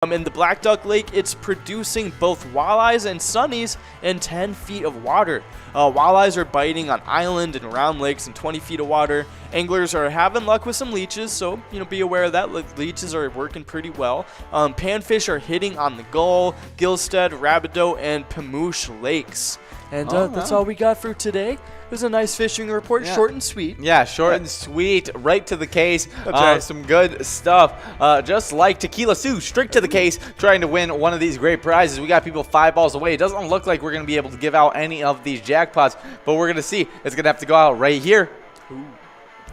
In the Black Duck Lake, it's producing both walleyes and sunnies in 10 feet of water. Walleyes are biting on island and round lakes in 20 feet of water. Anglers are having luck with some leeches, so be aware of that. Leeches are working pretty well. Panfish are hitting on the Gull, Gilstead, Rabideau, and Pamoosh lakes. And that's all we got for today. It was a nice fishing report, short and sweet. Yeah, short and sweet, right to the case. That's right. Some good stuff. Just like Tequila Sue, strict to the case, trying to win one of these great prizes. We got people 5 balls away. It doesn't look like we're going to be able to give out any of these jackpots, but we're going to see. It's going to have to go out right here. Ooh.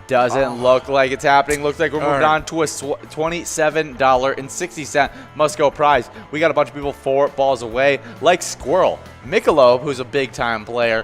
Doesn't look like it's happening. Looks like we're moving on to a $27.60 must-go prize. We got a bunch of people 4 balls away, like Squirrel, Michelob, who's a big-time player,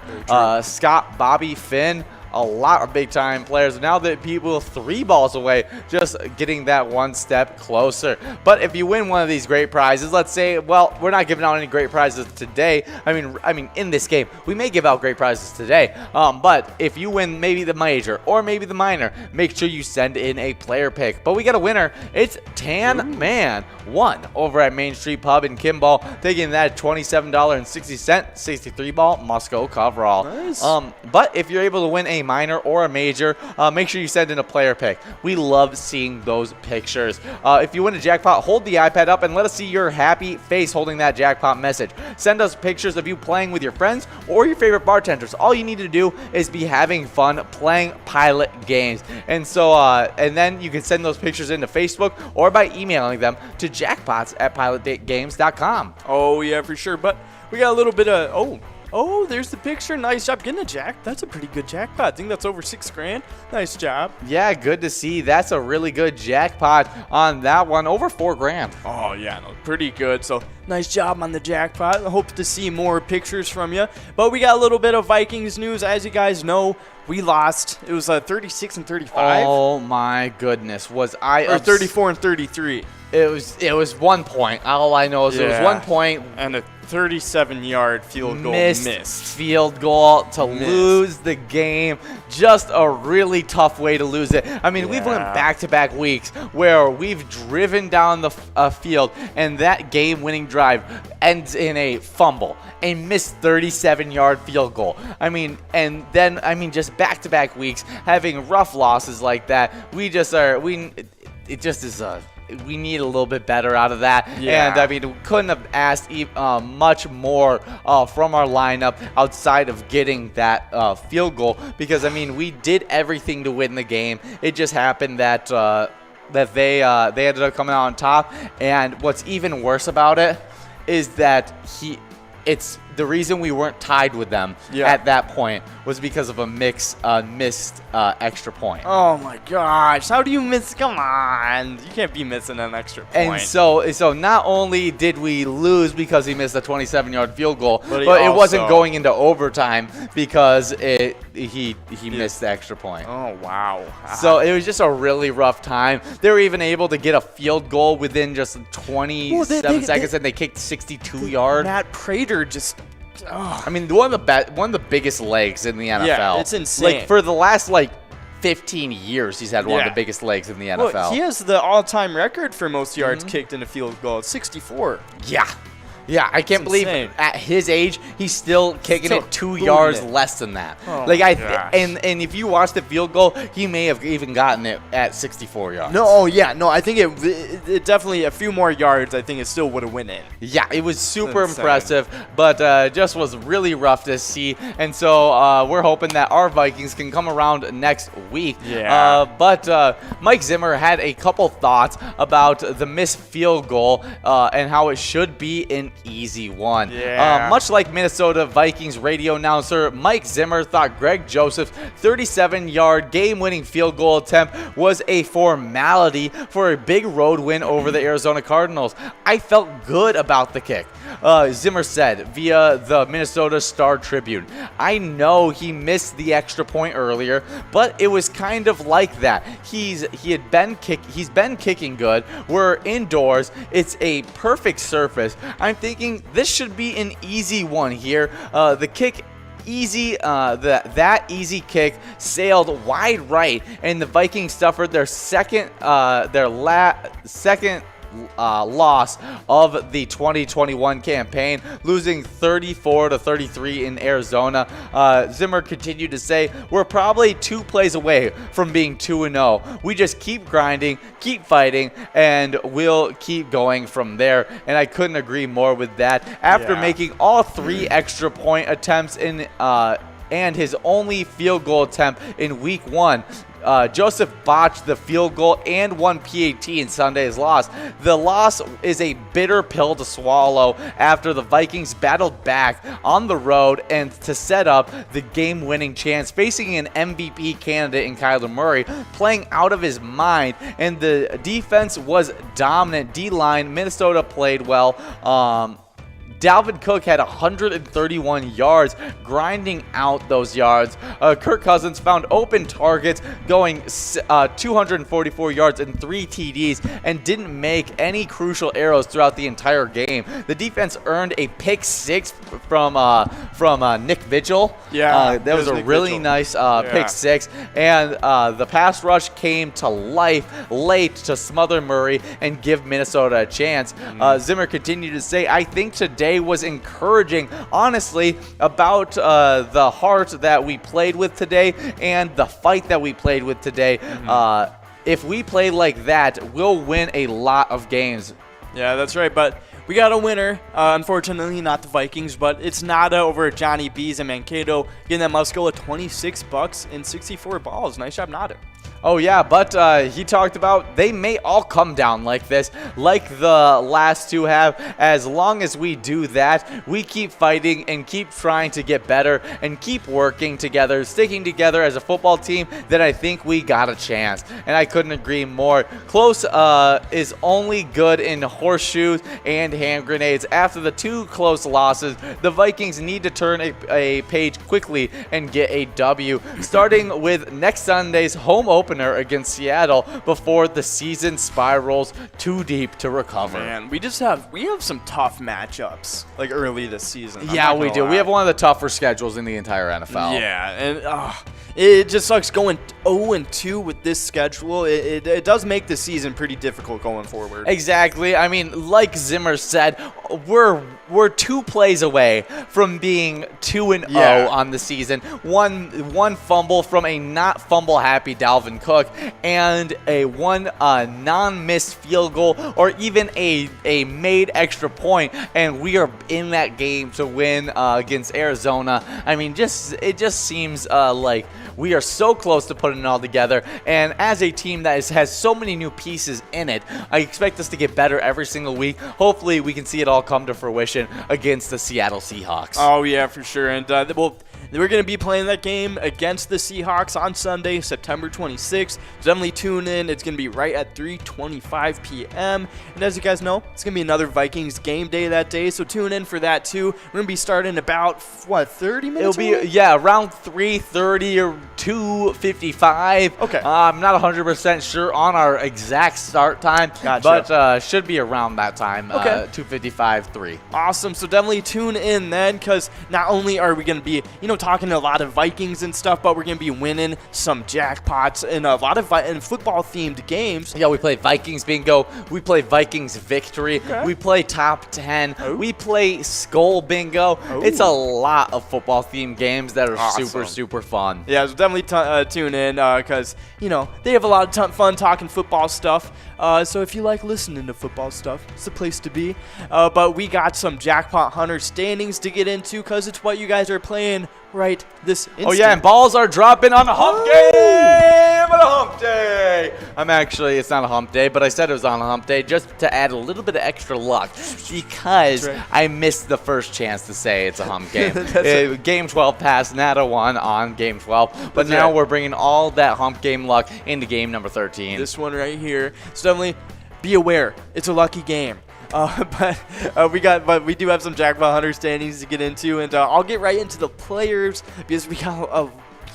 Scott, Bobby, Finn, a lot of big-time players. Now that people 3 balls away, just getting that one step closer. But if you win one of these great prizes, let's say, well, we're not giving out any great prizes today. I mean, in this game, we may give out great prizes today. But if you win maybe the major or maybe the minor, make sure you send in a player pick. But we got a winner. It's Tan Man 1 over at Main Street Pub in Kimball, taking that $27.60 63 ball must-go coverall. Nice. But if you're able to win a minor or a major, make sure you send in a player pick. We love seeing those pictures. If you win a jackpot, hold the iPad up and let us see your happy face holding that jackpot message. Send us pictures of you playing with your friends or your favorite bartenders. All you need to do is be having fun playing Pilot games. And so, and then you can send those pictures into Facebook or by emailing them to jackpots@pilotgames.com. Oh, yeah, for sure. But we got a little bit of, oh, there's the picture. Nice job getting a jack. That's a pretty good jackpot. I think that's over $6 grand. Nice job. Yeah, good to see. That's a really good jackpot on that one. Over $4 grand. Oh, yeah, no, pretty good. So nice job on the jackpot. I hope to see more pictures from you. But we got a little bit of Vikings news. As you guys know, we lost. It was 36-35. Oh my goodness. Was I or 34-33. It was 1 point. All I know is it was 1 point and a 37-yard field goal missed. Field goal to lose the game. Just a really tough way to lose it. I mean, we've went back-to-back weeks where we've driven down the field and that game-winning drive ends in a fumble, a missed 37-yard field goal. I mean, and then just back-to-back weeks having rough losses like that. It just is we need a little bit better out of that. Yeah. And I mean, we couldn't have asked much more from our lineup outside of getting that field goal, because I mean, we did everything to win the game. It just happened that they ended up coming out on top. And what's even worse about it is that it's the reason we weren't tied with them at that point was because of a missed extra point. Oh my gosh! How do you miss? Come on, you can't be missing an extra point. And so not only did we lose because he missed a 27-yard field goal, but it wasn't going into overtime because he missed the extra point. Oh wow! So it was just a really rough time. They were even able to get a field goal within just 27 seconds, and they kicked 62 yards. Matt Prater just. I mean, one of the biggest legs in the NFL. Yeah, it's insane. Like for the last 15 years, he's had one of the biggest legs in the NFL. Well, he has the all-time record for most yards kicked in a field goal. It's 64. Yeah, I can't believe at his age he's still kicking it 2 yards less than that. Oh, and if you watch the field goal, he may have even gotten it at 64 yards. No, I think it definitely a few more yards. I think it still would have went in. Yeah, it was super impressive, but just was really rough to see. And so we're hoping that our Vikings can come around next week. Yeah. But Mike Zimmer had a couple thoughts about the missed field goal and how it should be an easy one. Yeah. Much like Minnesota Vikings radio announcer Mike Zimmer thought Greg Joseph's 37-yard game-winning field goal attempt was a formality for a big road win over the Arizona Cardinals. I felt good about the kick. Zimmer said via the Minnesota Star Tribune, "I know he missed the extra point earlier, but it was kind of like that. He's been kicking good. We're indoors. It's a perfect surface. I'm thinking this should be an easy one here. The kick easy, that easy kick sailed wide right, and the Vikings suffered their second loss of the 2021 campaign, losing 34-33 in Arizona. Zimmer continued to say, we're probably 2 plays away from being 2-0. We just keep grinding, keep fighting, and we'll keep going from there. And I couldn't agree more with that. After making all 3 extra point attempts in and his only field goal attempt in week 1, Joseph botched the field goal and won PAT in Sunday's loss. The loss is a bitter pill to swallow after the Vikings battled back on the road and to set up the game-winning chance, facing an MVP candidate in Kyler Murray, playing out of his mind, and the defense was dominant. D-line, Minnesota played well. Dalvin Cook had 131 yards, grinding out those yards. Kirk Cousins found open targets, going 244 yards and 3 TDs, and didn't make any crucial arrows throughout the entire game. The defense earned a pick 6 from Nick Vigil. Yeah, that was a Nick really Vigil. nice pick 6, and the pass rush came to life late to smother Murray and give Minnesota a chance. Zimmer continued to say, I think today was encouraging, honestly, about the heart that we played with today and the fight that we played with today. If we play like that, we'll win a lot of games. Yeah, that's right, but we got a winner. Unfortunately, not the Vikings, but it's Nada over Johnny B's and Mankato, getting that Musco at $26 and 64 balls. Nice job, Nada. Oh, yeah, but he talked about they may all come down like this, like the last 2 have. As long as we do that, we keep fighting and keep trying to get better and keep working together, sticking together as a football team, then I think we got a chance. And I couldn't agree more. Close is only good in horseshoes and hand grenades. After the 2 close losses, the Vikings need to turn a page quickly and get a W, starting with next Sunday's home opener against Seattle before the season spirals too deep to recover. Man, we have some tough matchups like early this season. Yeah, we do. We have one of the tougher schedules in the entire NFL. Yeah, and it just sucks going 0-2 with this schedule. It does make the season pretty difficult going forward. Exactly. I mean, like Zimmer said, we're 2 plays away from being 2-0 on the season. One fumble from a not fumble happy Dalvin Cook, and a one non-missed field goal, or even a made extra point, and we are in that game to win against Arizona. I mean, it just seems like we are so close to putting it all together, and as a team that has so many new pieces in it, I expect us to get better every single week. Hopefully, we can see it all come to fruition against the Seattle Seahawks. Oh, yeah, for sure. And we're going to be playing that game against the Seahawks on Sunday, September 26th. So definitely tune in. It's going to be right at 3:25 p.m. And as you guys know, it's going to be another Vikings game day that day. So tune in for that too. We're going to be starting about, 30 minutes? It'll be, around 3:30 or 2:55. Okay. I'm not 100% sure on our exact start time, but should be around that time. Okay. 2:55, 3. Awesome. So definitely tune in then, because not only are we going to be, talking to a lot of Vikings and stuff, but we're going to be winning some jackpots in a lot of football-themed games. Yeah, we play Vikings bingo. We play Vikings victory. Okay. We play top 10. Oh. We play skull bingo. Oh. It's a lot of football-themed games that are Awesome. super, super fun. Yeah, so definitely tune in because, they have a lot of fun talking football stuff. So if you like listening to football stuff, it's the place to be. But we got some Jackpot Hunter standings to get into because it's what you guys are playing right this instant. Oh, yeah, and balls are dropping on a hump game on a hump day. It's not a hump day, but I said it was on a hump day just to add a little bit of extra luck because I missed the first chance to say it's a hump game. Game 12 passed, Nata won on game 12, but now we're bringing all that hump game luck into game number 13. This one right here. So definitely be aware. It's a lucky game. But we do have some Jackpot Hunter standings to get into, and I'll get right into the players because we got a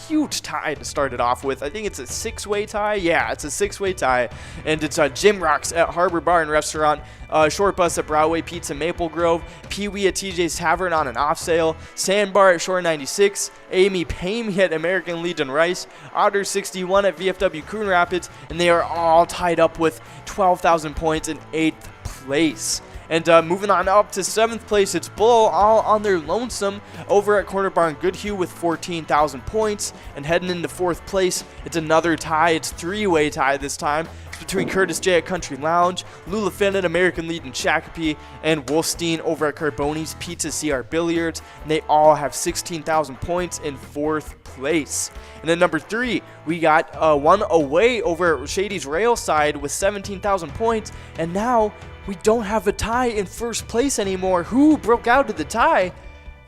huge tie to start it off with. I think it's a 6-way tie. Yeah, it's a 6-way tie. And it's Jim Rocks at Harbor Bar and Restaurant, Short Bus at Broadway Pizza Maple Grove, Pee Wee at TJ's Tavern on an off sale, Sandbar at Shore 96, Amy Payme at American Legion Rice, Otter 61 at VFW Coon Rapids, and they are all tied up with 12,000 points in 8th place. And moving on up to 7th place, it's Bull all on their lonesome over at Corner Barn Goodhue with 14,000 points. And heading into 4th place, it's another tie. It's 3-way tie this time. It's between Curtis J at Country Lounge, Lula Finn at American Legion Shakopee, and Wolfstein over at Carboni's Pizza CR Billiards. And they all have 16,000 points in 4th place. And then number 3, we got one away over at Shady's Rail Side with 17,000 points. And now we don't have a tie in 1st place anymore. Who broke out of the tie?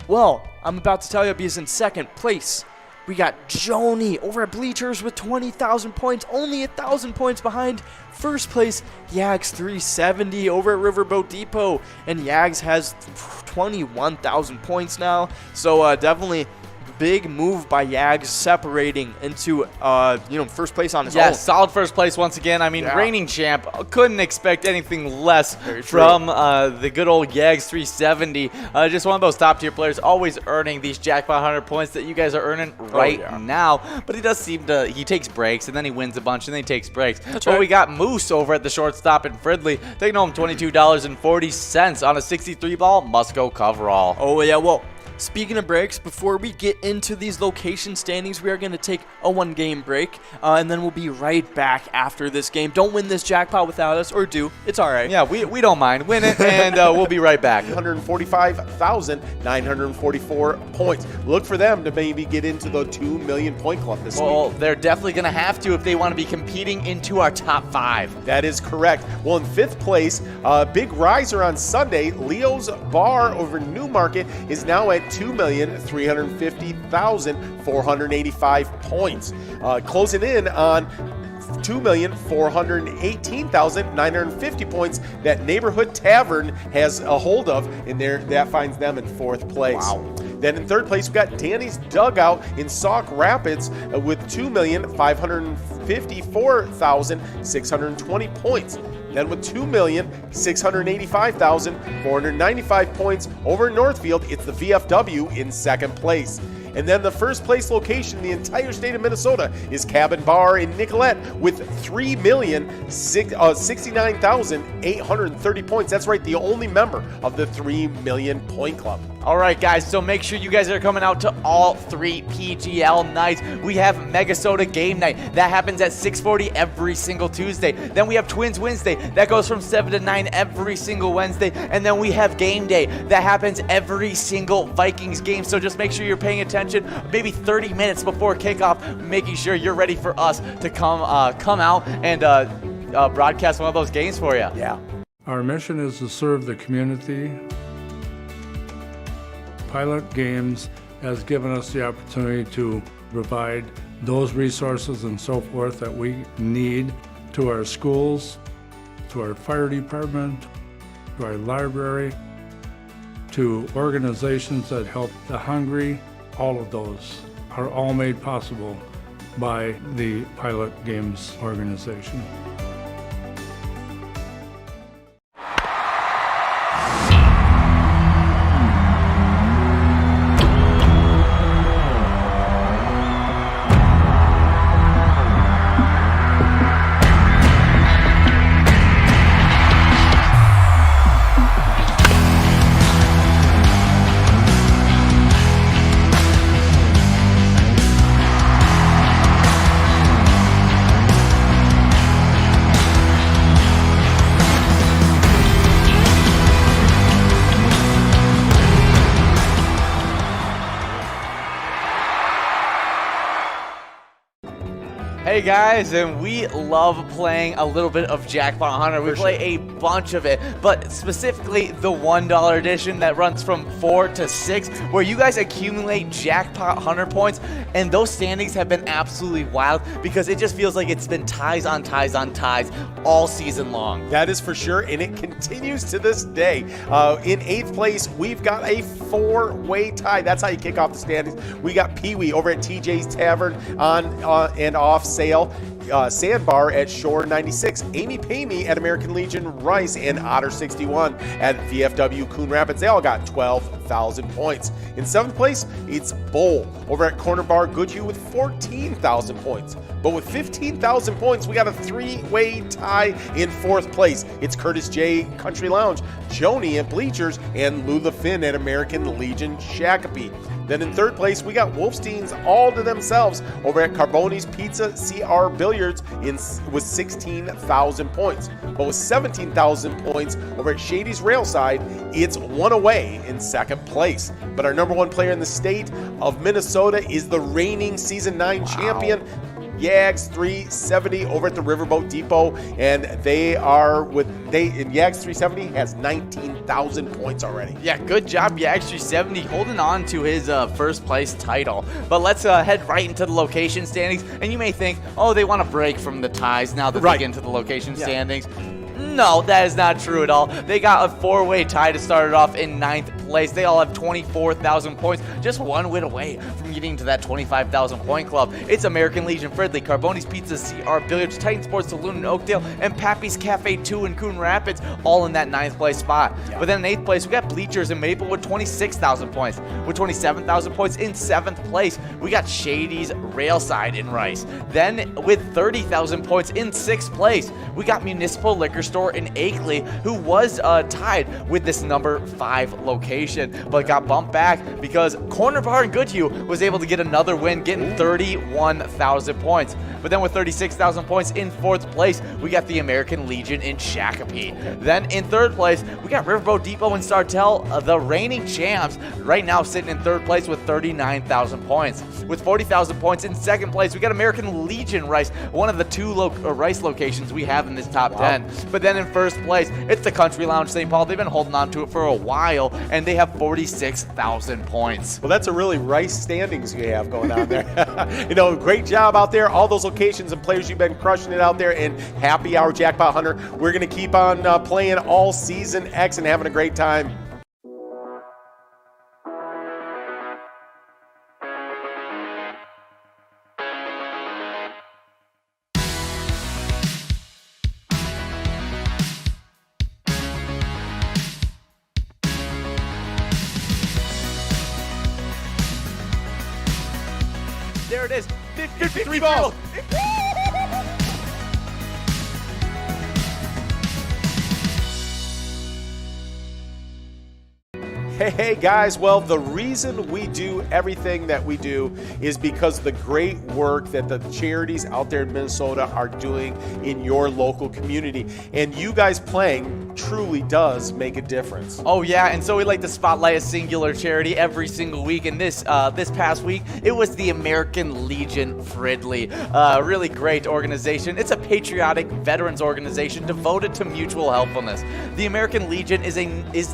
Well, I'm about to tell you, because in 2nd place, we got Joni over at Bleachers with 20,000 points, only 1,000 points behind 1st place, Yags 370 over at Riverboat Depot. And Yags has 21,000 points now. So definitely big move by Yags, separating into 1st place on his own. Yeah, solid 1st place once again. I mean, reigning champ, couldn't expect anything less from the good old Yags 370. Just one of those top tier players, always earning these jackpot 100 points that you guys are earning right now. But he does seem to, he takes breaks and then he wins a bunch and then he takes breaks. That's right. We got Moose over at the shortstop in Fridley, taking home $22.40 on a 63 ball must-go coverall. Oh yeah, well, speaking of breaks, before we get into these location standings, we are going to take a 1-game break, and then we'll be right back after this game. Don't win this jackpot without us, or do. It's all right. Yeah, we don't mind. Win it, and we'll be right back. 145,944 points. Look for them to maybe get into the 2 million point club this week. Well, they're definitely going to have to if they want to be competing into our top 5. That is correct. Well, in 5th place, big riser on Sunday, Leo's Bar over Newmarket is now at 2,350,485 points. Closing in on 2,418,950 points that Neighborhood Tavern has a hold of, and that finds them in 4th place. Wow. Then in 3rd place, we've got Danny's Dugout in Sauk Rapids with 2,554,620 points. Then with 2,685,495 points over Northfield, it's the VFW in 2nd place. And then the 1st place location in the entire state of Minnesota is Cabin Bar in Nicollet with 3,069,830 points. That's right, the only member of the 3 million point club. All right, guys, so make sure you guys are coming out to all 3 PGL nights. We have Megasoda Game Night. That happens at 6:40 every single Tuesday. Then we have Twins Wednesday. That goes from 7 to 9 every single Wednesday. And then we have Game Day. That happens every single Vikings game. So just make sure you're paying attention, maybe 30 minutes before kickoff, making sure you're ready for us to come out and broadcast one of those games for you. Yeah. Our mission is to serve the community. Pilot Games has given us the opportunity to provide those resources and so forth that we need to our schools, to our fire department, to our library, to organizations that help the hungry. All of those are all made possible by the Pilot Games organization. Hey guys, and we love playing a little bit of Jackpot Hunter. We play a bunch of it, but specifically the $1 edition that runs from 4 to 6, where you guys accumulate Jackpot Hunter points, and those standings have been absolutely wild because it just feels like it's been ties on ties on ties all season long. That is for sure, and it continues to this day. In 8th place, we've got a 4-way tie. That's how you kick off the standings. We got Pee Wee over at TJ's Tavern on and off sale. Sandbar at Shore 96, Amy Pamey at American Legion Rice, and Otter 61 at VFW Coon Rapids. They all got 12,000 points. In 7th place, it's Bowl over at Corner Bar Goodhue with 14,000 points. But with 15,000 points, we got a 3-way tie in 4th place. It's Curtis J. Country Lounge, Joni at Bleachers, and Lula Finn at American Legion Shakopee. Then in 3rd place, we got Wolfstein's all to themselves over at Carboni's Pizza CR Billiards with 16,000 points. But with 17,000 points over at Shady's Railside, it's one away in 2nd place. But our number 1 player in the state of Minnesota is the reigning Season 9 champion, Yags 370 over at the Riverboat Depot, and Yags 370 has 19,000 points already. Yeah, good job, Yags 370, holding on to his first place title. But let's head right into the location standings, and you may think, oh, they want to break from the ties now that they get into the location standings. No, that is not true at all. They got a 4-way tie to start it off in 9th place. They all have 24,000 points, just 1 win away from getting to that 25,000 point club. It's American Legion Fridley, Carboni's Pizza, CR Billiards, Titan Sports Saloon in Oakdale, and Pappy's Cafe 2 in Coon Rapids, all in that 9th place spot. But then in 8th place, we got Bleachers in Maple with 26,000 points. With 27,000 points in 7th place, we got Shady's Railside in Rice. Then with 30,000 points in 6th place, we got Municipal Liquor Store in Akeley, who was tied with this number 5 location, but got bumped back because Corner Bar in Goodhue was able to get another win, getting 31,000 points. But then with 36,000 points in 4th place, we got the American Legion in Shakopee. Then in 3rd place, we got Riverboat Depot and Startel, the reigning champs, right now sitting in 3rd place with 39,000 points. With 40,000 points in 2nd place, we got American Legion Rice, one of the 2 Rice locations we have in this top 10. But then in 1st place, it's the Country Lounge St. Paul. They've been holding on to it for a while, and they have 46,000 points. Well, that's a really Rice standings you have going on there. Great job out there. All those locations and players, you've been crushing it out there. And happy hour, Jackpot Hunter. We're going to keep on playing all season X and having a great time. There it is, 53 balls. Hey guys, well, the reason we do everything that we do is because the great work that the charities out there in Minnesota are doing in your local community. And you guys playing truly does make a difference. Oh yeah, and so we like to spotlight a singular charity every single week. And this past week, it was the American Legion Fridley. Really great organization. It's a patriotic veterans organization devoted to mutual helpfulness. The American Legion is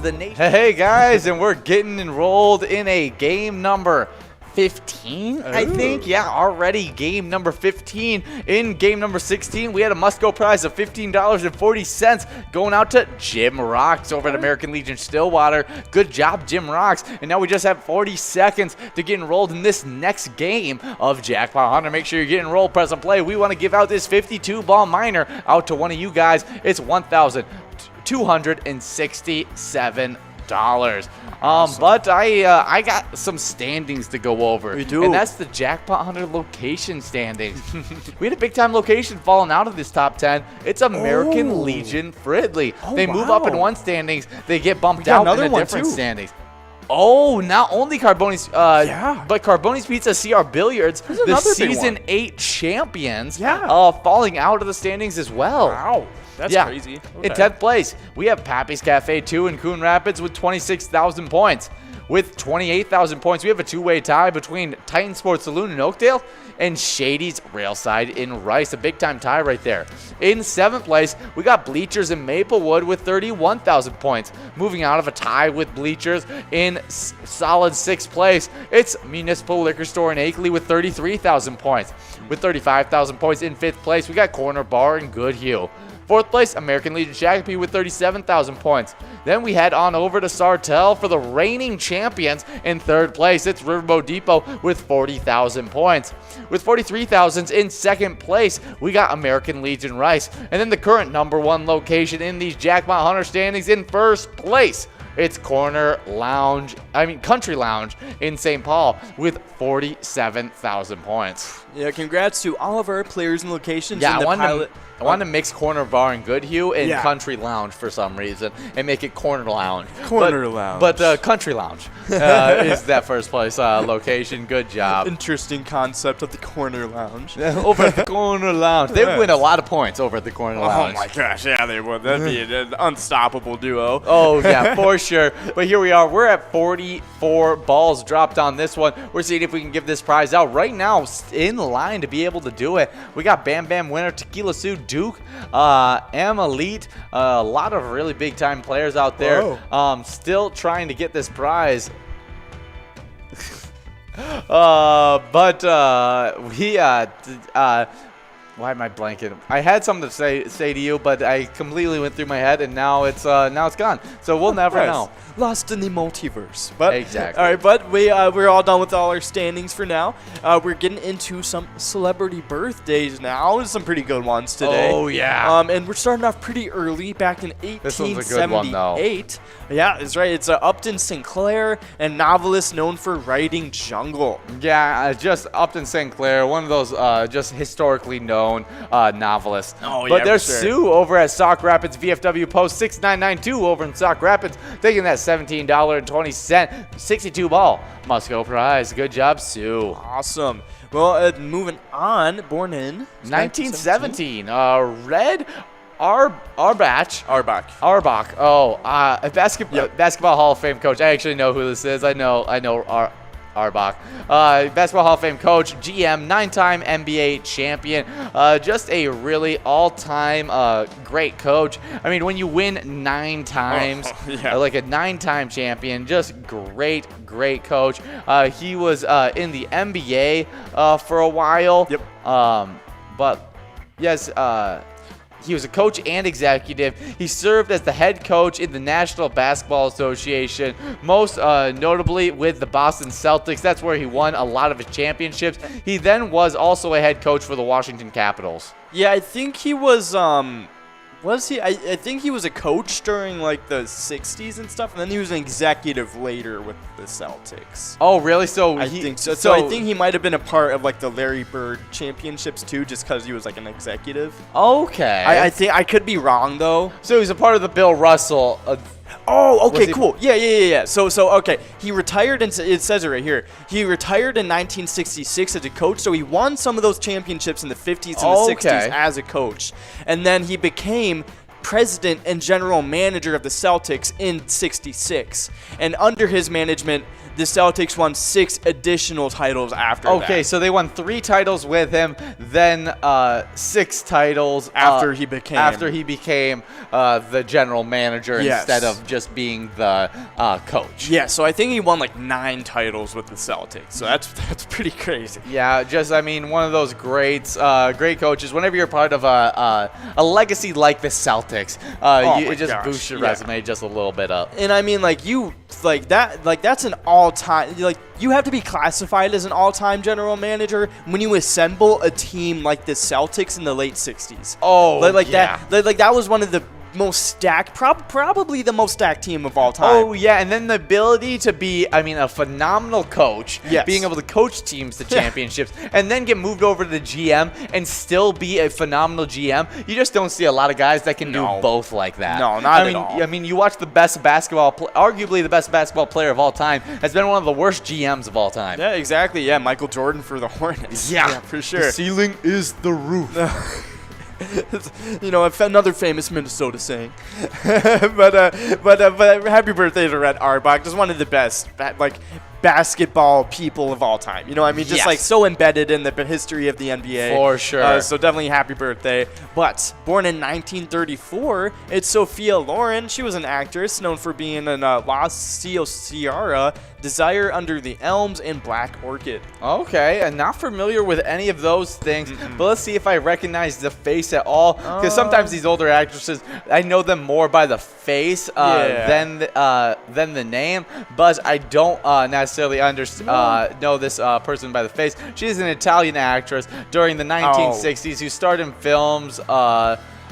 the nation. Hey guys, and we're getting enrolled in a game number 15, I think. Yeah, already game number 15. In game number 16, we had a must-go prize of $15.40 going out to Jim Rocks over at American Legion Stillwater. Good job, Jim Rocks. And now we just have 40 seconds to get enrolled in this next game of Jackpot Hunter. Make sure you get enrolled, press and play. We want to give out this 52-ball minor out to one of you guys. It's $1,267. Awesome. But I got some standings to go over. We do. And that's the Jackpot Hunter location standings. We had a big-time location falling out of this top 10. It's American Legion Fridley. They move up in one standings. They get bumped out in a different standings. Oh, not only Carboni's, but Carboni's Pizza CR Billiards, the Season 8 champions, falling out of the standings as well. Wow. That's crazy. Okay. In 10th place, we have Pappy's Cafe 2 in Coon Rapids with 26,000 points. With 28,000 points, we have a 2-way tie between Titan Sports Saloon in Oakdale and Shady's Railside in Rice. A big-time tie right there. In 7th place, we got Bleachers in Maplewood with 31,000 points. Moving out of a tie with Bleachers in solid 6th place, it's Municipal Liquor Store in Akeley with 33,000 points. With 35,000 points in 5th place, we got Corner Bar in Goodhue. 4th place, American Legion Shakopee with 37,000 points. Then we head on over to Sartell for the reigning champions. In 3rd place, it's Riverboat Depot with 40,000 points. With 43,000 in 2nd place, we got American Legion Rice. And then the current #1 location in these Jackpot Hunter standings in 1st place, it's Country Lounge in St. Paul with 47,000 points. Yeah, congrats to all of our players and locations Yeah, in the pilot. I wanted to mix Corner Bar in Goodhue and Yeah. Country Lounge for some reason and make it Corner Lounge. Corner Lounge. But Country Lounge is that 1st place location. Good job. Interesting concept of the Corner Lounge. Over at the Corner Lounge. They win a lot of points over at the Corner Lounge. Oh my gosh, yeah, they would. That'd be an unstoppable duo. Oh, yeah, for sure. But here we are. We're at 44 balls dropped on this one. We're seeing if we can give this prize out. Right now, in line to be able to do it, we got Bam Bam winner Tequila Sue, Duke, Am Elite, a lot of really big-time players out there. Still trying to get this prize. Why am I blanking? I had something to say to you, but I completely went through my head, and now it's gone. So we'll never know. Lost in the multiverse. But Exactly. All right, but we're all done with all our standings for now. We're getting into some celebrity birthdays now. Some pretty good ones today. Oh, yeah. And we're starting off pretty early, back in 1878. This one's a good one, though. Yeah, that's right. It's Upton Sinclair, and novelist known for writing Jungle. Yeah, just Upton Sinclair, one of those just historically known novelists. Oh, but yeah, there's for sure. Sue over at Sauk Rapids VFW Post 6992 over in Sauk Rapids, taking that $17.20 62 ball Musco prize. Good job, Sue. Awesome. Well, moving on, born in 1917, Red Arbach. Oh, basketball Hall of Fame coach. I actually know who this is. I know Arbach. Basketball Hall of Fame coach, GM, 9-time NBA champion. Just a really all-time great coach. I mean, when you win 9 times, like a 9-time champion, just great coach. He was in the NBA for a while. Yep. But yes, he was a coach and executive. He served as the head coach in the National Basketball Association, most notably with the Boston Celtics. That's where he won a lot of his championships. He then was also a head coach for the Washington Capitals. Yeah, I think he was I think he was a coach during like the 60s and stuff, and then he was an executive later with the Celtics. Oh, really? So I think so. So I think he might have been a part of like the Larry Bird championships too, just because he was like an executive. Okay. I think I could be wrong though. So he's a part of the Bill Russell. Oh, okay, cool. Yeah. So okay, he retired, and it says it right here. He retired in 1966 as a coach, so he won some of those championships in the 50s and the 60s as a coach. And then he became president and general manager of the Celtics in 66. And under his management, the Celtics won 6 additional titles after that. Okay, so they won 3 titles with him, then 6 titles after he became the general manager instead of just being the coach. Yeah, so I think he won like 9 titles with the Celtics. So that's pretty crazy. Yeah, one of those great coaches. Whenever you're part of a legacy like the Celtics, it just boosts your resume just a little bit up. And I mean, that's an all-time, you have to be classified as an all-time general manager when you assemble a team like the Celtics in the late 60s. That was one of the most stacked, probably the most stacked team of all time. Oh, yeah, and then the ability to be, a phenomenal coach, being able to coach teams to championships, and then get moved over to the GM and still be a phenomenal GM. You just don't see a lot of guys that can do both like that. No, not at all. You watch the best arguably the best basketball player of all time, has been one of the worst GMs of all time. Yeah, exactly. Yeah, Michael Jordan for the Hornets. Yeah, for sure. The ceiling is the roof. Another famous Minnesota saying. but happy birthday to Red Arbach. Just one of the best basketball people of all time. You know what I mean? Just Yes. like so embedded in the history of the NBA. For sure. So definitely happy birthday. But born in 1934, it's Sophia Loren. She was an actress known for being in La Ciara, Desire Under the Elms, and Black Orchid. Okay, and not familiar with any of those things, but let's see if I recognize the face at all. Because sometimes these older actresses, I know them more by the face than the name, but I don't necessarily know this person by the face. She's an Italian actress during the 1960s who starred in films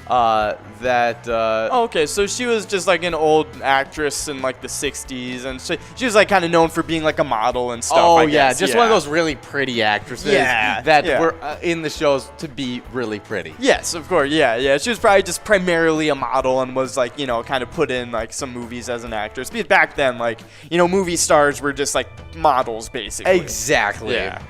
Okay, so she was just like an old actress in like the 60s, and she was like kind of known for being like a model and stuff. Oh, I yeah, guess. just one of those really pretty actresses that were in the shows to be really pretty. Yes, of course, yeah. She was probably just primarily a model and was like, you know, kind of put in like some movies as an actress. Because back then, like, you know, movie stars were just like models basically. Exactly. Yeah.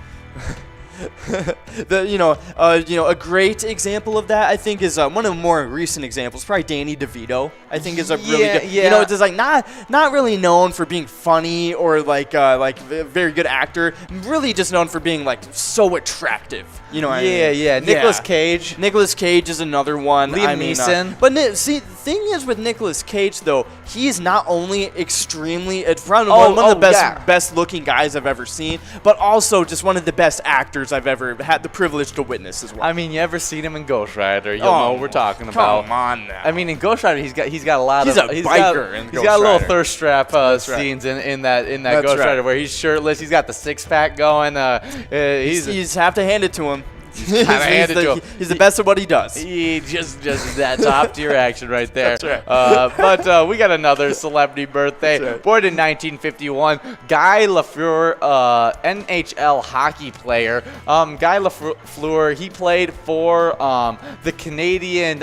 A great example of that I think is one of the more recent examples. Probably Danny DeVito. I think is a really good. Yeah. You know, it's just like not really known for being funny or like a very good actor. Really just known for being like so attractive. You know what I mean? Yeah. Nicolas Cage. Nicolas Cage is another one. Liam Neeson. But see, the thing is with Nicolas Cage though, he's not only extremely one of the best looking guys I've ever seen, but also just one of the best actors I've ever had the privilege to witness as well. I mean, you ever seen him in Ghost Rider? You'll know what we're talking about. Come on now. I mean, in Ghost Rider, he's got a lot He's of. a biker in He's Ghost got a little Rider. thirst strap scenes in that That's Ghost right. Rider where he's shirtless. He's got the six pack going. You just have to hand it to him. He's the best at what he does. He just that top tier action right there. That's right. But we got another celebrity birthday. That's right. Born in 1951, Guy Lafleur, NHL hockey player. Guy Lafleur, he played for the Canadian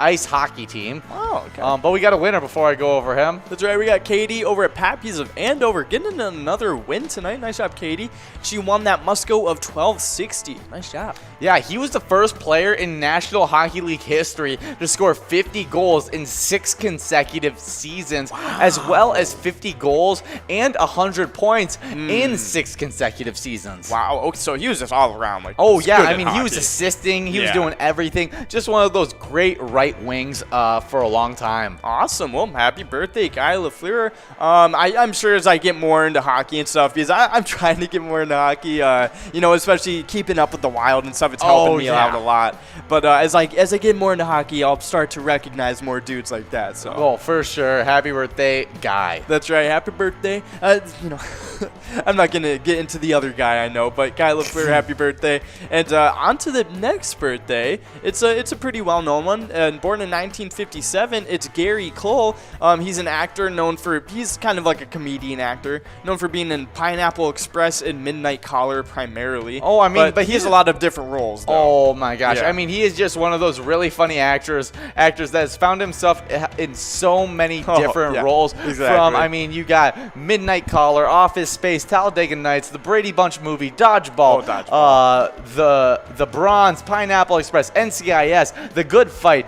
ice hockey team. Oh, okay. But we got a winner before I go over him. That's right. We got Katie over at Pappies of Andover getting another win tonight. Nice job, Katie. She won that Musco of 1260. Nice job. Yeah, he was the first player in National Hockey League history to score 50 goals in 6 consecutive seasons, as well as 50 goals and 100 points in 6 consecutive seasons. Wow. Okay, so he was just all around. Like, Oh, yeah. good I at mean, he was hockey. assisting. He was Yeah. doing everything. Just one of those great right wings for a long time. Awesome. Well, happy birthday, Guy Lafleur. I'm sure as I get more into hockey and stuff, because I'm trying to get more into hockey, especially keeping up with the Wild and stuff. It's helping me out a lot. But as I get more into hockey, I'll start to recognize more dudes like that. So. Well, for sure. Happy birthday, Guy. That's right. Happy birthday. I'm not going to get into the other guy I know, but Guy Lafleur, happy birthday. And on to the next birthday. It's a pretty well-known one. And born in 1957, it's Gary Cole. He's an actor he's kind of like a comedian actor, known for being in Pineapple Express and Midnight Caller primarily. Oh, I mean, but he has a lot of different roles, though. Oh my gosh. Yeah. I mean, he is just one of those really funny actors that has found himself in so many different roles. Exactly. You got Midnight Caller, Office Space, Talladega Nights, the Brady Bunch movie, Dodgeball, the Bronze, Pineapple Express, NCIS, The Good Fight,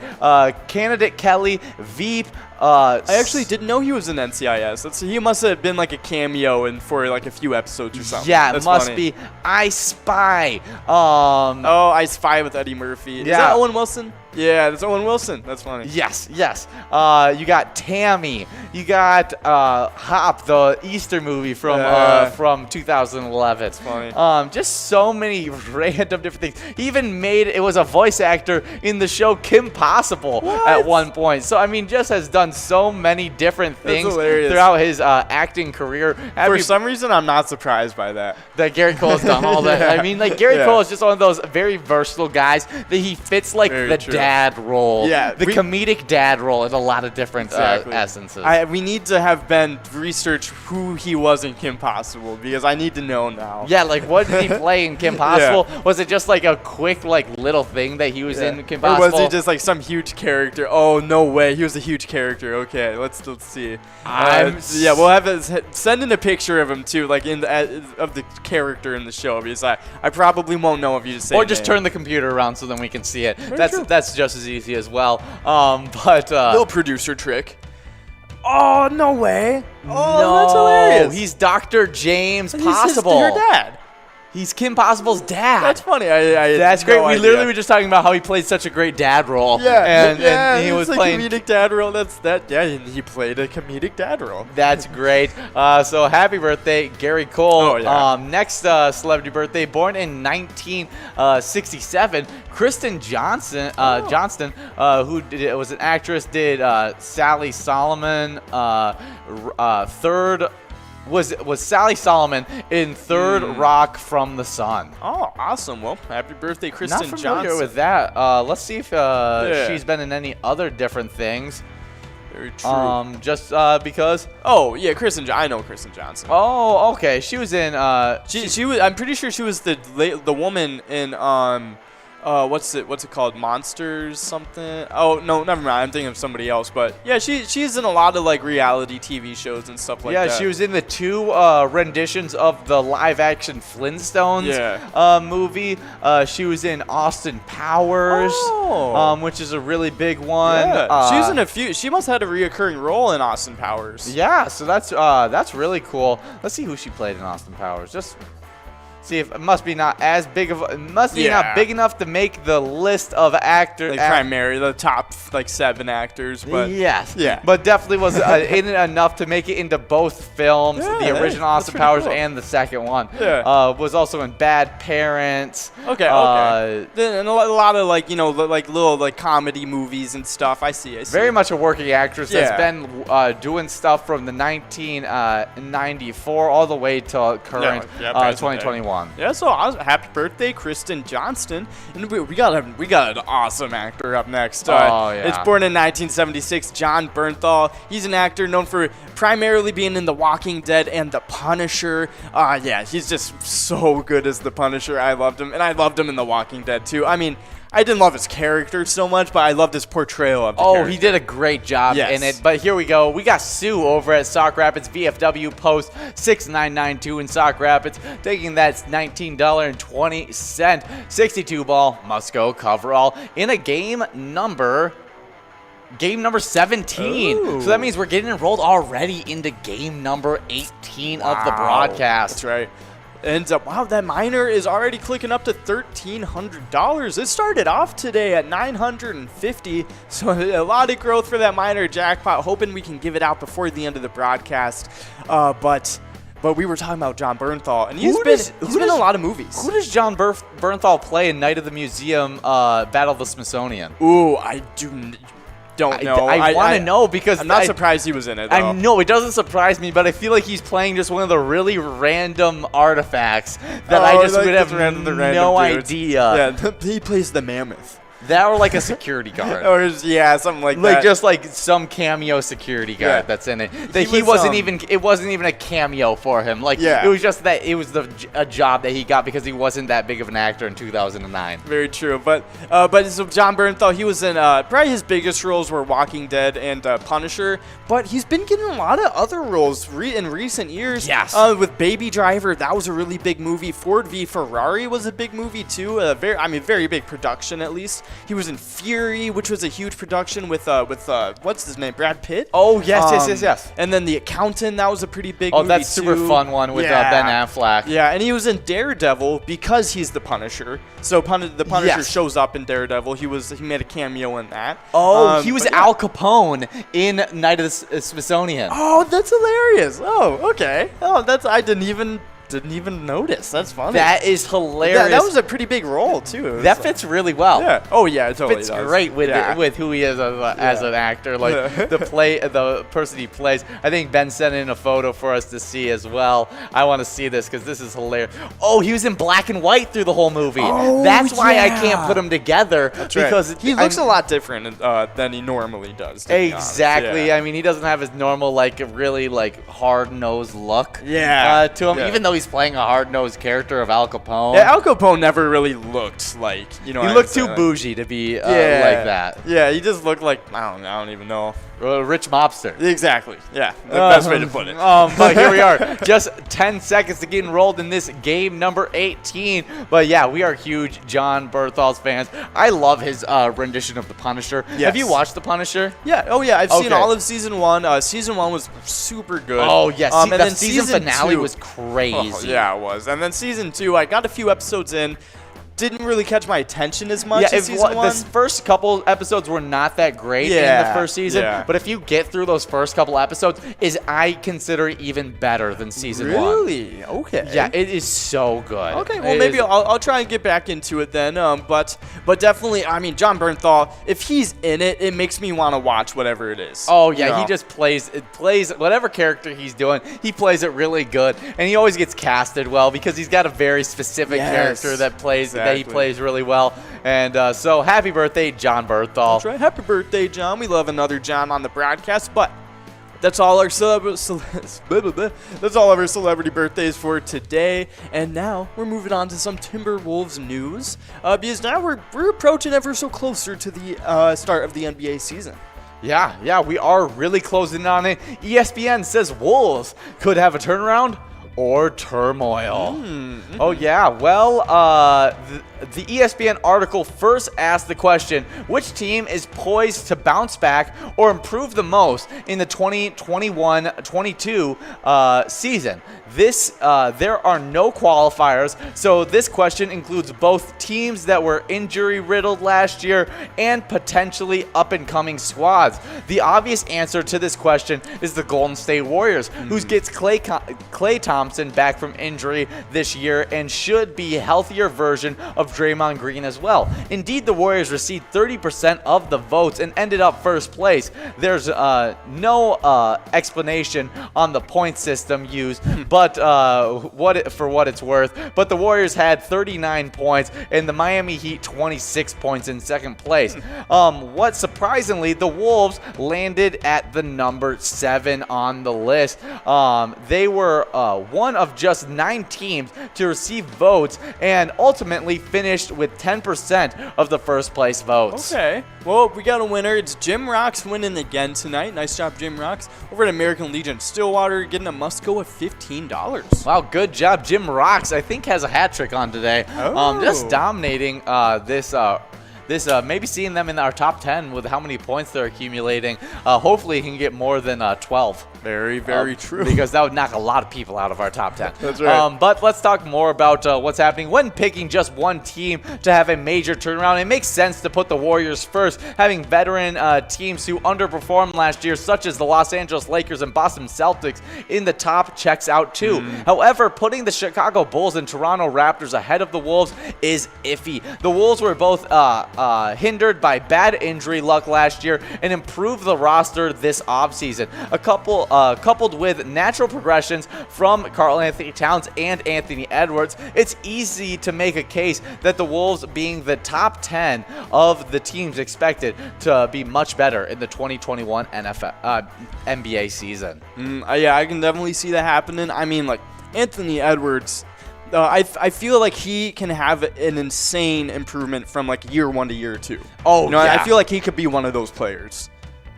Candidate Kelly, Veep. I actually didn't know he was in NCIS. He must have been like a cameo for like a few episodes or something. Yeah, That's it must funny. be I Spy. I Spy with Eddie Murphy. Is that Owen Wilson? Yeah, that's Owen Wilson. That's funny. Yes. You got Tammy. You got Hop, the Easter movie from 2011. That's funny. Just so many random different things. He even was a voice actor in the show Kim Possible at one point. So, I mean, just has done so many different things throughout his acting career. For some reason, I'm not surprised by that. That Gary Cole's done all that. Yeah. I mean, like, Gary Cole is just one of those very versatile guys that he fits, like, Very the true. dad role. Yeah, The comedic dad role in a lot of different essences. We need to have Ben research who he was in Kim Possible, because I need to know now. Yeah, like, what did he play in Kim Possible? Was it just, like, a quick, like, little thing that he was in Kim Possible? Or was he just, like, some huge character? Oh, no way. He was a huge character. Okay, let's see. We'll have send in a picture of him, too, like, of the character in the show, because I probably won't know if you just say Or just name. turn the computer around so then we can see it. true. That's just as easy as well. Little producer trick. Oh, no way. Oh, no, that's hilarious. he's Dr. James He's Possible. her dad. He's Kim Possible's dad. That's funny. I That's had great. no We idea. literally were just talking about how he played such a great dad role. Yeah, and he was it's a playing. comedic dad role. Yeah, he played a comedic dad role. That's great. So happy birthday, Gary Cole. Oh, yeah. Next celebrity birthday, born in 1967, Kristen Johnston, who was an actress, did Sally Solomon, third. Was Sally Solomon in Third Rock from the Sun. Oh, awesome. Well, happy birthday, Kristen Not familiar Johnson. with that. Let's see if she's been in any other different things. Very true. Just because. Oh, yeah, I know Kristen Johnson. Oh, okay. She was in. She was. I'm pretty sure she was the woman in what's it called? Monsters something? Oh no, never mind. I'm thinking of somebody else. But yeah, she's in a lot of like reality TV shows and stuff like that. Yeah, she was in the 2 renditions of the live-action Flintstones movie. She was in Austin Powers, which is a really big one. Yeah. She was in a few. She must have had a reoccurring role in Austin Powers. Yeah, so that's really cool. Let's see who she played in Austin Powers. Just see if it must be not as big of not big enough to make the list of actors. Like primary, the top like 7 actors, but yes, yeah, but definitely was in it enough to make it into both films, Yeah, the original that's Austin pretty Powers cool. and the second one. Yeah. Was also in Bad Parents. Okay. Then and a lot of like like little like comedy movies and stuff. I see. Very much a working actress that's Yeah. been doing stuff from the 1994 all the way to current Yeah, present day. 2021. Yeah, so happy birthday, Kristen Johnston. And we got an awesome actor up next. Yeah. It's born in 1976, John Bernthal. He's an actor known for primarily being in The Walking Dead and The Punisher. Yeah, he's just so good as The Punisher. I loved him, and I loved him in The Walking Dead too. I mean, I didn't love his character so much, but I loved his portrayal of the character. He did a great job Yes. in it. But here we go. We got Sue over at Sauk Rapids VFW Post 6992 in Sauk Rapids, taking that $19.20 62 ball Musco coverall in a game number 17. Ooh. So that means we're getting enrolled already into game number 18 of the Wow. broadcast. That's right. And wow, that minor is already clicking up to $1,300. It started off today at $950, so a lot of growth for that minor jackpot. Hoping we can give it out before the end of the broadcast. But we were talking about John Bernthal, and he's been in a lot of movies. Who does John Bernthal play in Night of the Museum Battle of the Smithsonian? Ooh, I don't know. I want to know because I'm not surprised he was in it, though. I know it doesn't surprise me, but I feel like he's playing just one of the really random artifacts that I just would have no idea. Yeah, he plays the mammoth. That or like a security guard. Or something like that. Like just like some cameo security guard Yeah. that's in it. That He he was, wasn't even. It wasn't even a cameo for him. Like Yeah. it was just that it was a job that he got because he wasn't that big of an actor in 2009. Very true, but so John Bernthal, he was in probably his biggest roles were Walking Dead and Punisher, but he's been getting a lot of other roles in recent years. Yes. With Baby Driver, that was a really big movie. Ford v Ferrari was a big movie too. Very big production at least. He was in Fury, which was a huge production with what's his name, Brad Pitt. Oh yes. And then The Accountant, that was a pretty big Oh, movie that's super too. fun one with Yeah. Ben Affleck. Yeah, and he was in Daredevil because he's the Punisher. So the Punisher Yes. shows up in Daredevil. He made a cameo in that. He was but yeah. Al Capone in Night of the Smithsonian. Oh, that's hilarious. Oh, okay. Oh, I didn't even notice. That's funny. That is hilarious. That was a pretty big role too. That fits really well. Yeah. Oh yeah, it totally Fits does. great with Yeah. with who he is as an actor, like Yeah. the person he plays. I think Ben sent in a photo for us to see as well. I want to see this because this is hilarious. Oh, he was in black and white through the whole movie. Oh, That's why I yeah. can't put them together. That's right. Because he looks a lot different than he normally does. to be honest. Exactly. Yeah. I mean, he doesn't have his normal really hard-nosed look. Yeah. To him, Yeah. even though he's playing a hard-nosed character of Al Capone. Yeah, Al Capone never really looked like, he looked too bougie to be like that. Yeah, he just looked like, I don't even know. Rich mobster. Exactly. Yeah, the best way to put it. But here we are, just 10 seconds to get enrolled in this game number 18. But yeah, we are huge John Berthol's fans. I love his rendition of The Punisher. Yes. Have you watched The Punisher? Yeah. Oh, yeah. I've seen Okay. all of season 1. Season 1 was super good. Oh, yes. And the then season finale 2 was crazy. Oh, yeah, it was. And then season 2, I got a few episodes in. Didn't really catch my attention as much as season 1. The first couple episodes were not that great in the first season, yeah. but if you get through those first couple episodes, I consider even better than season 1. Really? Okay. Yeah, it is so good. Okay, well, maybe I'll try and get back into it then. But definitely, I mean, John Bernthal, if he's in it, it makes me want to watch whatever it is. Oh, yeah, You know? he just plays whatever character he's doing, he plays it really good, and he always gets casted well because he's got a very specific character that he plays really well. And so happy birthday, John Bernthal. That's right. Happy birthday, John. We love another John on the broadcast, but that's all our that's all of our celebrity birthdays for today. And now we're moving on to some Timberwolves news because now we're approaching ever so closer to the start of the NBA season. Yeah, we are really closing on it. ESPN says Wolves could have a turnaround or turmoil. Oh, yeah. Well, the ESPN article first asked the question, which team is poised to bounce back or improve the most in the 2021-22 season? There are no qualifiers, so this question includes both teams that were injury-riddled last year and potentially up-and-coming squads. The obvious answer to this question is the Golden State Warriors, who gets Klay Thompson back from injury this year and should be a healthier version of Draymond Green as well. Indeed, the Warriors received 30% of the votes and ended up first place. There's no explanation on the point system used, but for what it's worth. But the Warriors had 39 points and the Miami Heat 26 points in second place. What surprisingly, the Wolves landed at the number 7 on the list. They were one of just 9 teams to receive votes and ultimately finished with 10% of the first place votes. Okay. Well, we got a winner. It's Jim Rocks winning again tonight. Nice job, Jim Rocks. Over at American Legion Stillwater, getting a must-go of $15. Wow, good job. Jim Rocks, I think, has a hat trick on today. Oh. Just dominating this maybe seeing them in our top 10 with how many points they're accumulating. Hopefully he can get more than 12. Very, very true. Because that would knock a lot of people out of our top 10. That's right. But let's talk more about what's happening. When picking just one team to have a major turnaround, it makes sense to put the Warriors first, having veteran teams who underperformed last year, such as the Los Angeles Lakers and Boston Celtics, in the top checks out too. However, putting the Chicago Bulls and Toronto Raptors ahead of the Wolves is iffy. The Wolves were both hindered by bad injury luck last year and improved the roster this offseason. Coupled with natural progressions from Karl Anthony Towns and Anthony Edwards, it's easy to make a case that the Wolves, being the top 10 of the teams expected to be much better in the 2021 NBA season. Yeah, I can definitely see that happening. I mean, like, Anthony Edwards, I feel like he can have an insane improvement from like year 1 to year 2. Oh, you know, yeah. I feel like he could be one of those players.